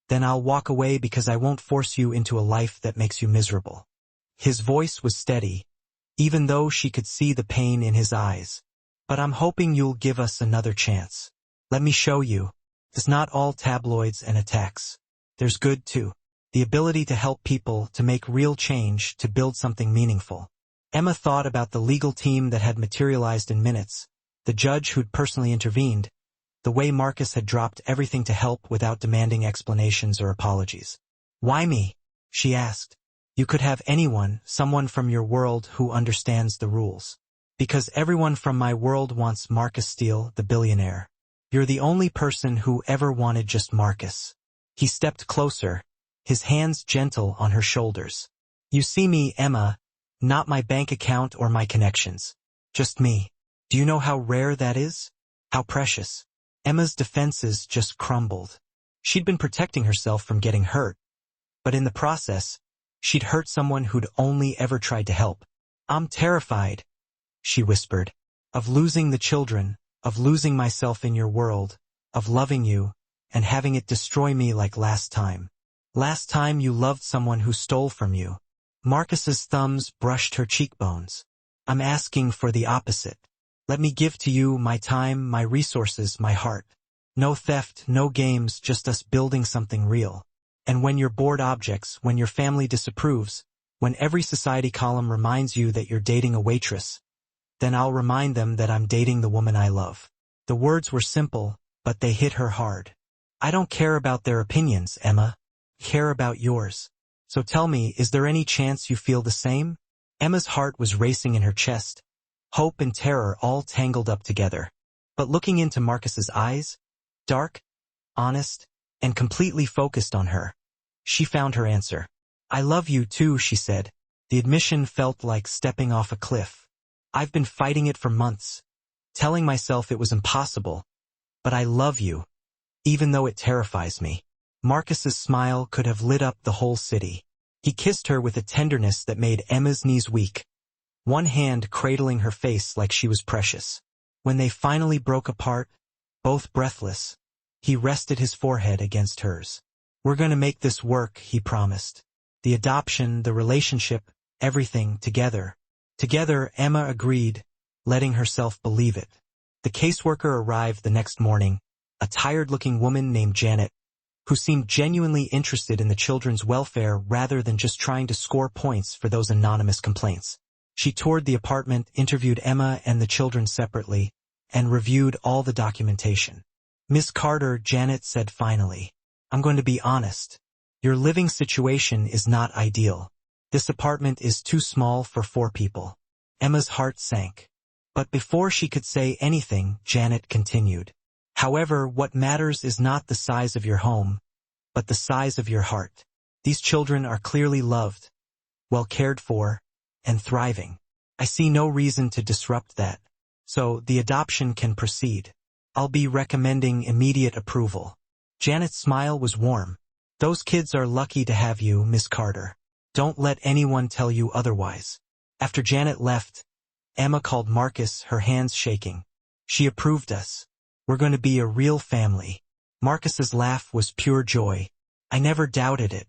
[SPEAKER 1] then I'll walk away because I won't force you into a life that makes you miserable." His voice was steady, even though she could see the pain in his eyes. "But I'm hoping you'll give us another chance. Let me show you. It's not all tabloids and attacks. There's good too. The ability to help people, to make real change, to build something meaningful." Emma thought about the legal team that had materialized in minutes, the judge who'd personally intervened, the way Marcus had dropped everything to help without demanding explanations or apologies. "Why me?" she asked. "You could have anyone, someone from your world who understands the rules. Because everyone from my world wants Marcus Steele, the billionaire. You're the only person who ever wanted just Marcus." He stepped closer, his hands gentle on her shoulders. "You see me, Emma, not my bank account or my connections. Just me. Do you know how rare that is? How precious?" Emma's defenses just crumbled. She'd been protecting herself from getting hurt, but in the process, she'd hurt someone who'd only ever tried to help. "I'm terrified," she whispered, "of losing the children, of losing myself in your world, of loving you, and having it destroy me like last time. Last time you loved someone who stole from you." Marcus's thumbs brushed her cheekbones. "I'm asking for the opposite. Let me give to you my time, my resources, my heart. No theft, no games, just us building something real. And when you're bored objects, when your family disapproves, when every society column reminds you that you're dating a waitress, then I'll remind them that I'm dating the woman I love." The words were simple, but they hit her hard. "I don't care about their opinions, Emma. I care about yours. So tell me, is there any chance you feel the same?" Emma's heart was racing in her chest, hope and terror all tangled up together. But looking into Marcus's eyes, dark, honest, and completely focused on her, she found her answer. "I love you too," she said. The admission felt like stepping off a cliff. "I've been fighting it for months, telling myself it was impossible, but I love you, even though it terrifies me." Marcus's smile could have lit up the whole city. He kissed her with a tenderness that made Emma's knees weak, one hand cradling her face like she was precious. When they finally broke apart, both breathless, he rested his forehead against hers. "We're going to make this work," he promised. "The adoption, the relationship, everything together." Together, Emma agreed, letting herself believe it. The caseworker arrived the next morning, a tired-looking woman named Janet, who seemed genuinely interested in the children's welfare rather than just trying to score points for those anonymous complaints. She toured the apartment, interviewed Emma and the children separately, and reviewed all the documentation. "Miss Carter," Janet said finally, "I'm going to be honest. Your living situation is not ideal. This apartment is too small for 4 people. Emma's heart sank. But before she could say anything, Janet continued. "However, what matters is not the size of your home, but the size of your heart. These children are clearly loved, well cared for, and thriving. I see no reason to disrupt that. So the adoption can proceed. I'll be recommending immediate approval." Janet's smile was warm. "Those kids are lucky to have you, Miss Carter. Don't let anyone tell you otherwise." After Janet left, Emma called Marcus, her hands shaking. "She approved us. We're going to be a real family." Marcus's laugh was pure joy. "I never doubted it.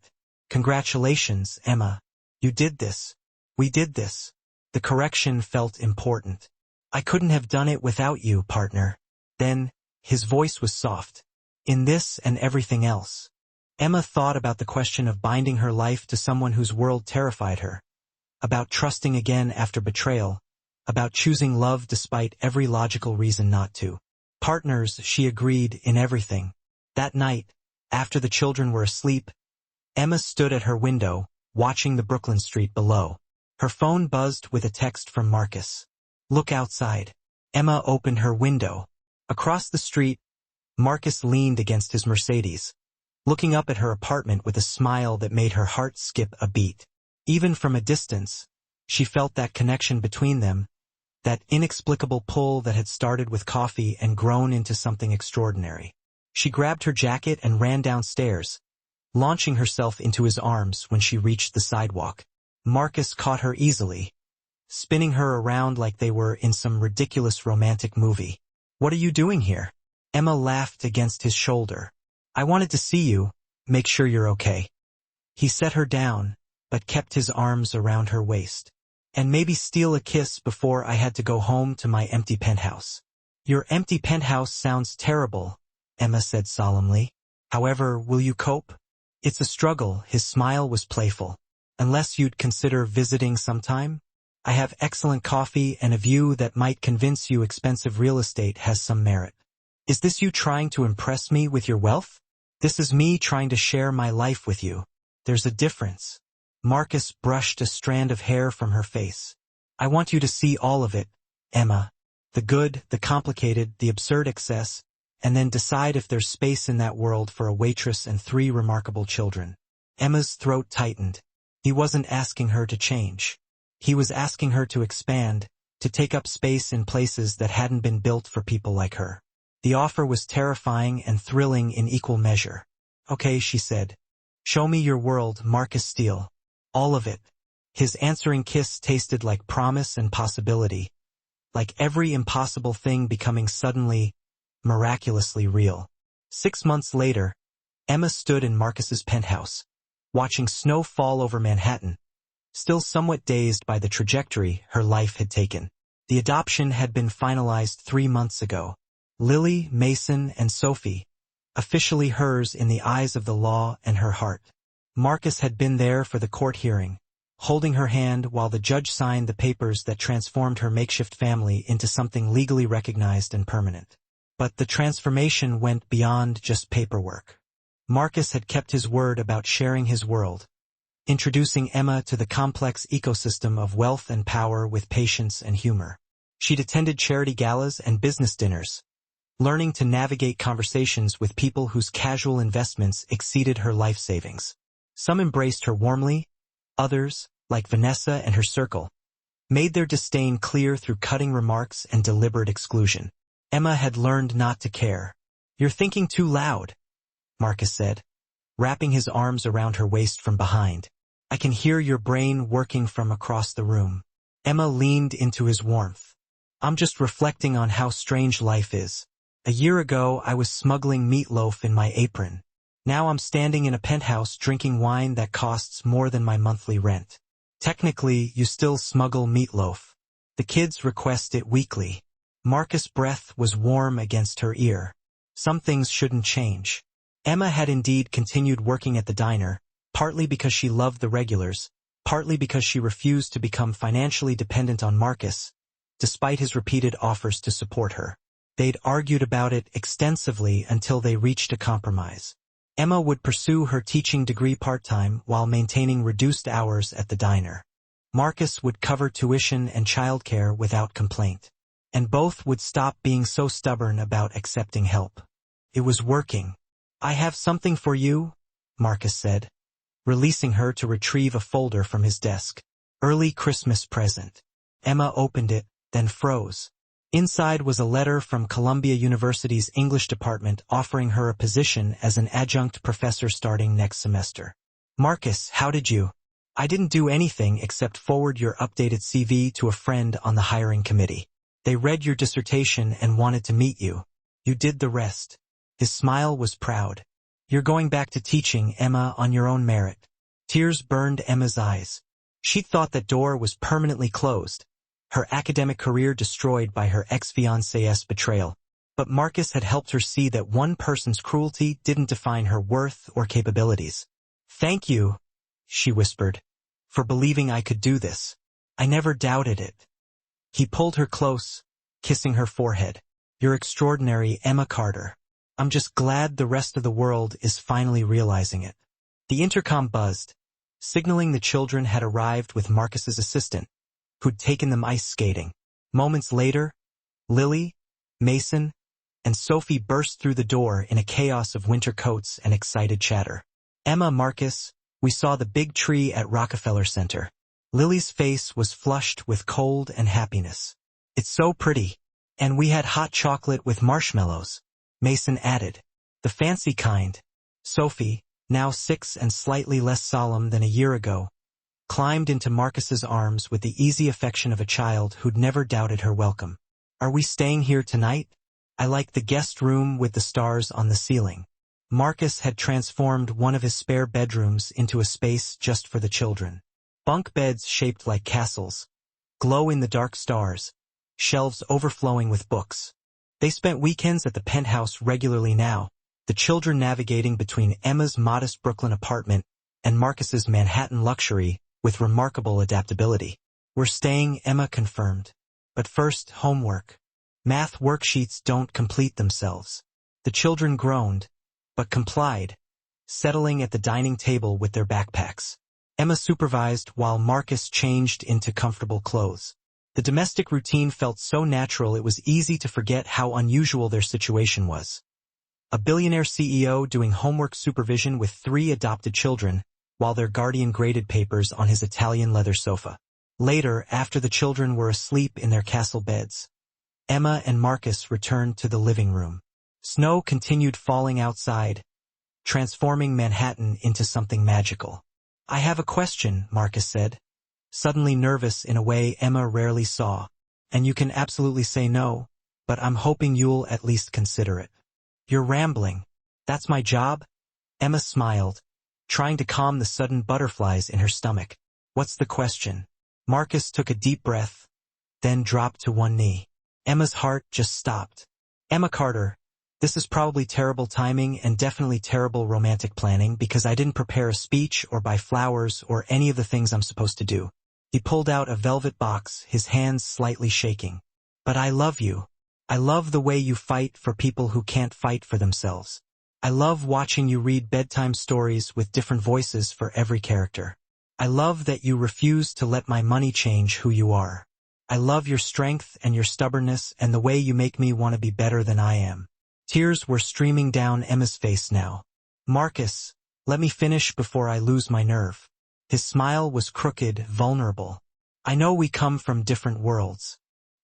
[SPEAKER 1] Congratulations, Emma. You did this. We did this." The correction felt important. "I couldn't have done it without you, partner." Then, his voice was soft. "In this and everything else, Emma thought about the question of binding her life to someone whose world terrified her, about trusting again after betrayal, about choosing love despite every logical reason not to. Partners, she agreed, in everything. That night, after the children were asleep, Emma stood at her window, watching the Brooklyn street below. Her phone buzzed with a text from Marcus. "Look outside." Emma opened her window. Across the street, Marcus leaned against his Mercedes, looking up at her apartment with a smile that made her heart skip a beat. Even from a distance, she felt that connection between them, that inexplicable pull that had started with coffee and grown into something extraordinary. She grabbed her jacket and ran downstairs, launching herself into his arms when she reached the sidewalk. Marcus caught her easily, spinning her around like they were in some ridiculous romantic movie. "What are you doing here?" Emma laughed against his shoulder. "I wanted to see you, make sure you're okay." He set her down, but kept his arms around her waist. "And maybe steal a kiss before I had to go home to my empty penthouse." "Your empty penthouse sounds terrible," Emma said solemnly. "However, will you cope?" "It's a struggle." His smile was playful. "Unless you'd consider visiting sometime? I have excellent coffee and a view that might convince you expensive real estate has some merit." "Is this you trying to impress me with your wealth?" "This is me trying to share my life with you. There's a difference." Marcus brushed a strand of hair from her face. "I want you to see all of it, Emma. The good, the complicated, the absurd excess, and then decide if there's space in that world for a waitress and 3 remarkable children." Emma's throat tightened. He wasn't asking her to change. He was asking her to expand, to take up space in places that hadn't been built for people like her. The offer was terrifying and thrilling in equal measure. "Okay," she said. "Show me your world, Marcus Steele. All of it." His answering kiss tasted like promise and possibility, like every impossible thing becoming suddenly, miraculously real. 6 months later, Emma stood in Marcus's penthouse, watching snow fall over Manhattan, still somewhat dazed by the trajectory her life had taken. The adoption had been finalized 3 months ago. Lily, Mason, and Sophie, officially hers in the eyes of the law and her heart. Marcus had been there for the court hearing, holding her hand while the judge signed the papers that transformed her makeshift family into something legally recognized and permanent. But the transformation went beyond just paperwork. Marcus had kept his word about sharing his world, introducing Emma to the complex ecosystem of wealth and power with patience and humor. She'd attended charity galas and business dinners, learning to navigate conversations with people whose casual investments exceeded her life savings. Some embraced her warmly, others, like Vanessa and her circle, made their disdain clear through cutting remarks and deliberate exclusion. Emma had learned not to care. "You're thinking too loud," Marcus said, wrapping his arms around her waist from behind. "I can hear your brain working from across the room." Emma leaned into his warmth. "I'm just reflecting on how strange life is. A year ago, I was smuggling meatloaf in my apron. Now I'm standing in a penthouse drinking wine that costs more than my monthly rent. Technically, you still smuggle meatloaf. The kids request it weekly." Marcus' breath was warm against her ear. Some things shouldn't change. Emma had indeed continued working at the diner, partly because she loved the regulars, partly because she refused to become financially dependent on Marcus, despite his repeated offers to support her. They'd argued about it extensively until they reached a compromise. Emma would pursue her teaching degree part-time while maintaining reduced hours at the diner. Marcus would cover tuition and childcare without complaint. And both would stop being so stubborn about accepting help. It was working. "I have something for you," Marcus said, releasing her to retrieve a folder from his desk. "Early Christmas present." Emma opened it, then froze. Inside was a letter from Columbia University's English department offering her a position as an adjunct professor starting next semester. "Marcus, how did you?" "I didn't do anything except forward your updated CV to a friend on the hiring committee. They read your dissertation and wanted to meet you. You did the rest." His smile was proud. "You're going back to teaching, Emma, on your own merit." Tears burned Emma's eyes. She thought that door was permanently closed, her academic career destroyed by her ex-fiancé's betrayal. But Marcus had helped her see that one person's cruelty didn't define her worth or capabilities. "Thank you," she whispered, "for believing I could do this. I never doubted it." He pulled her close, kissing her forehead. "You're extraordinary, Emma Carter. I'm just glad the rest of the world is finally realizing it." The intercom buzzed, signaling the children had arrived with Marcus's assistant, who'd taken them ice skating. Moments later, Lily, Mason, and Sophie burst through the door in a chaos of winter coats and excited chatter. "Emma, Marcus, we saw the big tree at Rockefeller Center." Lily's face was flushed with cold and happiness. "It's so pretty. And we had hot chocolate with marshmallows," Mason added. "The fancy kind." Sophie, now 6 and slightly less solemn than a year ago, climbed into Marcus's arms with the easy affection of a child who'd never doubted her welcome. "Are we staying here tonight? I like the guest room with the stars on the ceiling." Marcus had transformed one of his spare bedrooms into a space just for the children. Bunk beds shaped like castles, glow-in-the-dark stars, shelves overflowing with books. They spent weekends at the penthouse regularly now, the children navigating between Emma's modest Brooklyn apartment and Marcus's Manhattan luxury with remarkable adaptability. "We're staying," Emma confirmed. "But first, homework. Math worksheets don't complete themselves." The children groaned, but complied, settling at the dining table with their backpacks. Emma supervised while Marcus changed into comfortable clothes. The domestic routine felt so natural it was easy to forget how unusual their situation was. A billionaire CEO doing homework supervision with 3 adopted children, while their guardian graded papers on his Italian leather sofa. Later, after the children were asleep in their castle beds, Emma and Marcus returned to the living room. Snow continued falling outside, transforming Manhattan into something magical. "I have a question," Marcus said, suddenly nervous in a way Emma rarely saw. "And you can absolutely say no, but I'm hoping you'll at least consider it." "You're rambling. That's my job?" Emma smiled, trying to calm the sudden butterflies in her stomach. "What's the question?" Marcus took a deep breath, then dropped to one knee. Emma's heart just stopped. "Emma Carter, this is probably terrible timing and definitely terrible romantic planning because I didn't prepare a speech or buy flowers or any of the things I'm supposed to do." He pulled out a velvet box, his hands slightly shaking. "But I love you. I love the way you fight for people who can't fight for themselves. I love watching you read bedtime stories with different voices for every character. I love that you refuse to let my money change who you are. I love your strength and your stubbornness and the way you make me want to be better than I am." Tears were streaming down Emma's face now. "Marcus, let me finish before I lose my nerve." His smile was crooked, vulnerable. "I know we come from different worlds.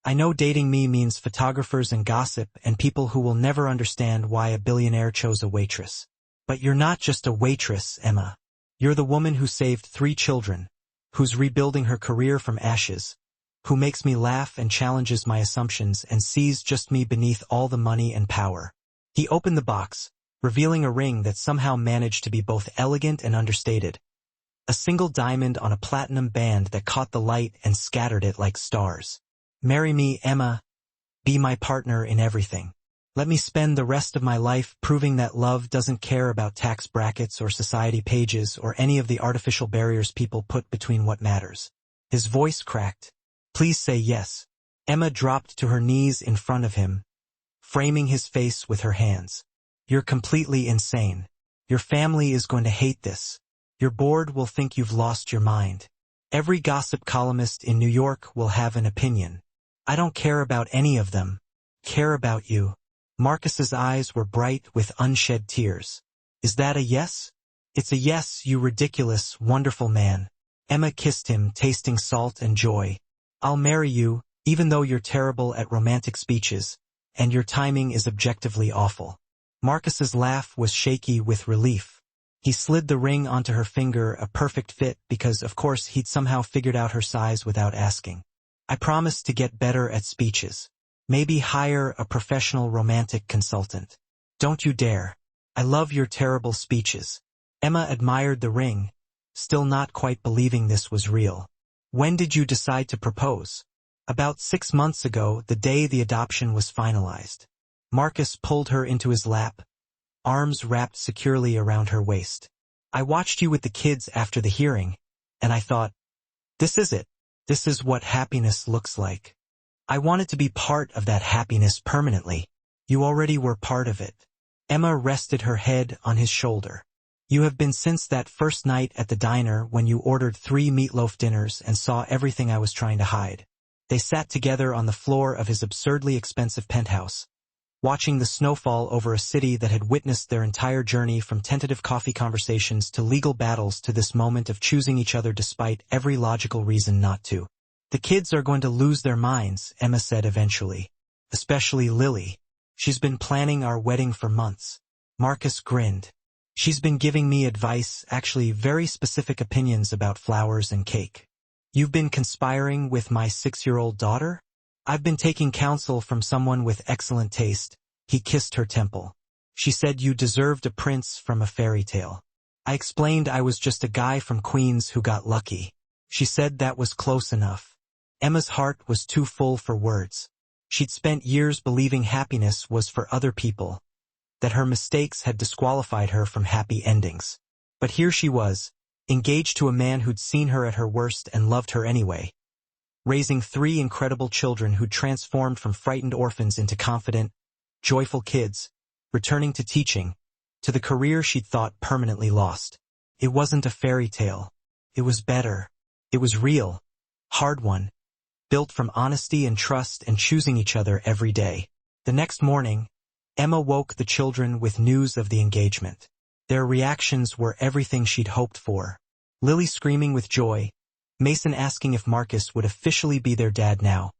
[SPEAKER 1] I know dating me means photographers and gossip and people who will never understand why a billionaire chose a waitress. But you're not just a waitress, Emma. You're the woman who saved 3 children, who's rebuilding her career from ashes, who makes me laugh and challenges my assumptions and sees just me beneath all the money and power." He opened the box, revealing a ring that somehow managed to be both elegant and understated. A single diamond on a platinum band that caught the light and scattered it like stars. "Marry me, Emma. Be my partner in everything. Let me spend the rest of my life proving that love doesn't care about tax brackets or society pages or any of the artificial barriers people put between what matters." His voice cracked. "Please say yes." Emma dropped to her knees in front of him, framing his face with her hands. "You're completely insane. Your family is going to hate this. Your board will think you've lost your mind. Every gossip columnist in New York will have an opinion. I don't care about any of them. Care about you." Marcus's eyes were bright with unshed tears. "Is that a yes?" "It's a yes, you ridiculous, wonderful man." Emma kissed him, tasting salt and joy. "I'll marry you, even though you're terrible at romantic speeches, and your timing is objectively awful." Marcus's laugh was shaky with relief. He slid the ring onto her finger, a perfect fit because, of course, he'd somehow figured out her size without asking. "I promise to get better at speeches. Maybe hire a professional romantic consultant." "Don't you dare. I love your terrible speeches." Emma admired the ring, still not quite believing this was real. "When did you decide to propose?" "About 6 months ago, the day the adoption was finalized." Marcus pulled her into his lap, arms wrapped securely around her waist. I watched you with the kids after the hearing, and I thought, this is it. This is what happiness looks like. I wanted to be part of that happiness permanently. You already were part of it. Emma rested her head on his shoulder. You have been since that first night at the diner when you ordered 3 meatloaf dinners and saw everything I was trying to hide. They sat together on the floor of his absurdly expensive penthouse, watching the snowfall over a city that had witnessed their entire journey from tentative coffee conversations to legal battles to this moment of choosing each other despite every logical reason not to. The kids are going to lose their minds, Emma said eventually. Especially Lily. She's been planning our wedding for months. Marcus grinned. She's been giving me advice, actually very specific opinions about flowers and cake. You've been conspiring with my 6-year-old daughter? I've been taking counsel from someone with excellent taste. He kissed her temple. She said you deserved a prince from a fairy tale. I explained I was just a guy from Queens who got lucky. She said that was close enough. Emma's heart was too full for words. She'd spent years believing happiness was for other people, that her mistakes had disqualified her from happy endings. But here she was, engaged to a man who'd seen her at her worst and loved her anyway, raising 3 incredible children who'd transformed from frightened orphans into confident, joyful kids, returning to teaching, to the career she'd thought permanently lost. It wasn't a fairy tale. It was better. It was real, hard one, built from honesty and trust and choosing each other every day. The next morning, Emma woke the children with news of the engagement. Their reactions were everything she'd hoped for. Lily screaming with joy, Mason asking if Marcus would officially be their dad now,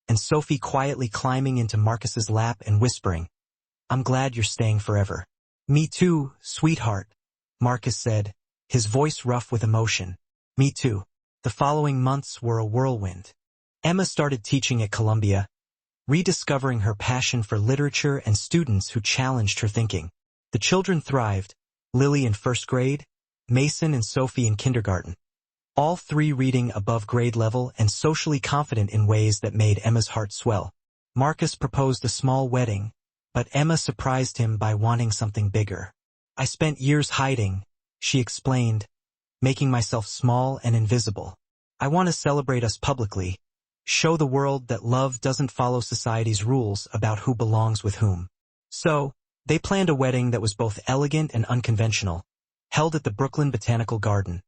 [SPEAKER 1] and Sophie quietly climbing into Marcus's lap and whispering, I'm glad you're staying forever. Me too, sweetheart, Marcus said, his voice rough with emotion. Me too. The following months were a whirlwind. Emma started teaching at Columbia, rediscovering her passion for literature and students who challenged her thinking. The children thrived, Lily in 1st grade, Mason and Sophie in kindergarten, all 3 reading above grade level and socially confident in ways that made Emma's heart swell. Marcus proposed a small wedding, but Emma surprised him by wanting something bigger. I spent years hiding, she explained, making myself small and invisible. I want to celebrate us publicly, show the world that love doesn't follow society's rules about who belongs with whom. So, they planned a wedding that was both elegant and unconventional, held at the Brooklyn Botanical Garden,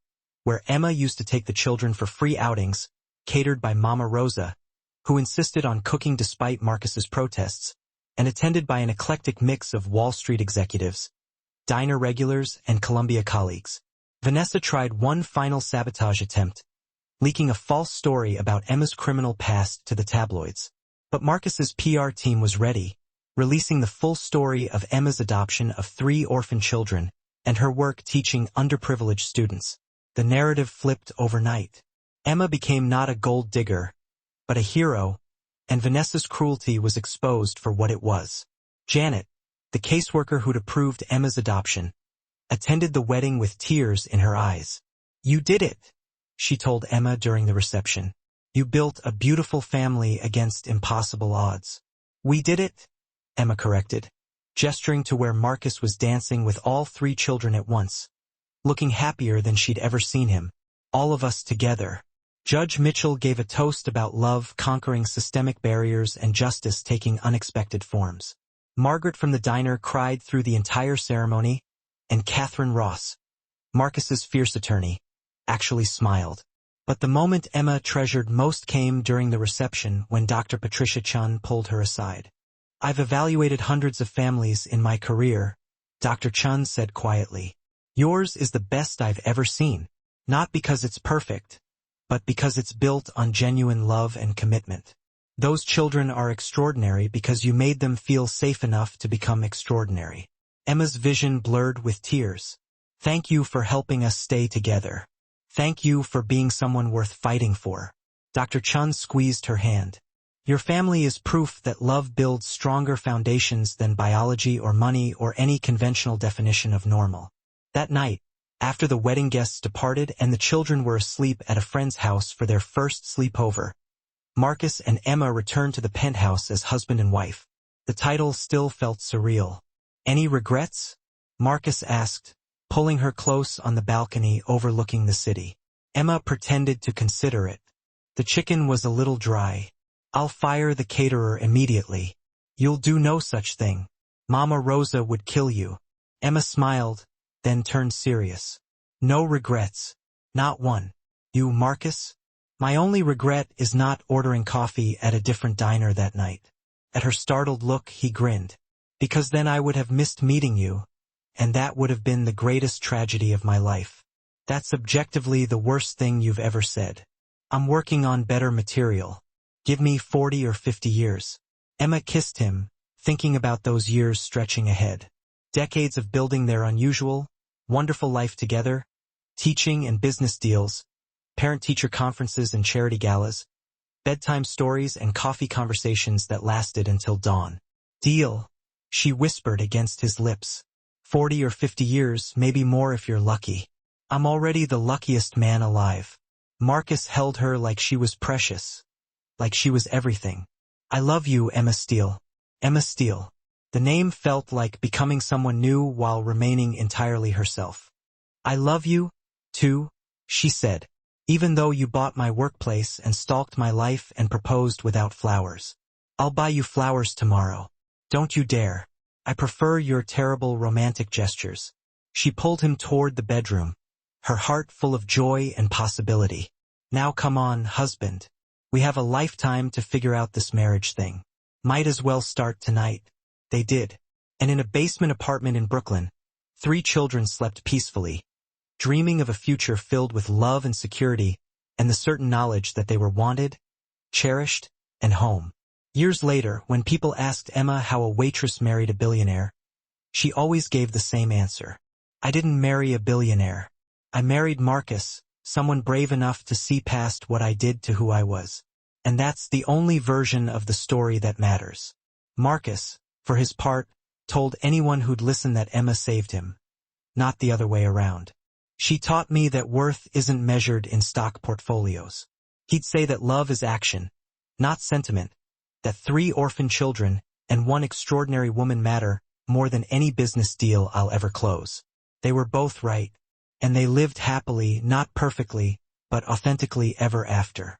[SPEAKER 1] where Emma used to take the children for free outings, catered by Mama Rosa, who insisted on cooking despite Marcus's protests, and attended by an eclectic mix of Wall Street executives, diner regulars, and Columbia colleagues. Vanessa tried one final sabotage attempt, leaking a false story about Emma's criminal past to the tabloids. But Marcus's PR team was ready, releasing the full story of Emma's adoption of 3 orphan children and her work teaching underprivileged students. The narrative flipped overnight. Emma became not a gold digger, but a hero, and Vanessa's cruelty was exposed for what it was. Janet, the caseworker who'd approved Emma's adoption, attended the wedding with tears in her eyes. You did it, she told Emma during the reception. You built a beautiful family against impossible odds. We did it, Emma corrected, gesturing to where Marcus was dancing with all 3 children at once, looking happier than she'd ever seen him. All of us together. Judge Mitchell gave a toast about love conquering systemic barriers and justice taking unexpected forms. Margaret from the diner cried through the entire ceremony, and Catherine Ross, Marcus's fierce attorney, actually smiled. But the moment Emma treasured most came during the reception when Dr. Patricia Chun pulled her aside. I've evaluated hundreds of families in my career, Dr. Chun said quietly. Yours is the best I've ever seen, not because it's perfect, but because it's built on genuine love and commitment. Those children are extraordinary because you made them feel safe enough to become extraordinary. Emma's vision blurred with tears. Thank you for helping us stay together. Thank you for being someone worth fighting for. Dr. Chun squeezed her hand. Your family is proof that love builds stronger foundations than biology or money or any conventional definition of normal. That night, after the wedding guests departed and the children were asleep at a friend's house for their first sleepover, Marcus and Emma returned to the penthouse as husband and wife. The title still felt surreal. Any regrets? Marcus asked, pulling her close on the balcony overlooking the city. Emma pretended to consider it. The chicken was a little dry. I'll fire the caterer immediately. You'll do no such thing. Mama Rosa would kill you. Emma smiled, then turned serious. No regrets. Not one. You, Marcus? My only regret is not ordering coffee at a different diner that night. At her startled look, he grinned. Because then I would have missed meeting you, and that would have been the greatest tragedy of my life. That's objectively the worst thing you've ever said. I'm working on better material. Give me 40 or 50 years. Emma kissed him, thinking about those years stretching ahead. Decades of building their unusual, wonderful life together, teaching and business deals, parent-teacher conferences and charity galas, bedtime stories and coffee conversations that lasted until dawn. Deal, she whispered against his lips. 40 or 50 years, maybe more if you're lucky. I'm already the luckiest man alive. Marcus held her like she was precious, like she was everything. I love you, Emma Steele. Emma Steele. The name felt like becoming someone new while remaining entirely herself. I love you, too, she said, even though you bought my workplace and stalked my life and proposed without flowers. I'll buy you flowers tomorrow. Don't you dare. I prefer your terrible romantic gestures. She pulled him toward the bedroom, her heart full of joy and possibility. Now come on, husband. We have a lifetime to figure out this marriage thing. Might as well start tonight. They did. And in a basement apartment in Brooklyn, 3 children slept peacefully, dreaming of a future filled with love and security and the certain knowledge that they were wanted, cherished, and home. Years later, when people asked Emma how a waitress married a billionaire, she always gave the same answer. I didn't marry a billionaire. I married Marcus, someone brave enough to see past what I did to who I was. And that's the only version of the story that matters. Marcus, for his part, told anyone who'd listen that Emma saved him, not the other way around. She taught me that worth isn't measured in stock portfolios. He'd say that love is action, not sentiment, that 3 orphan children and 1 extraordinary woman matter more than any business deal I'll ever close. They were both right, and they lived happily, not perfectly, but authentically ever after.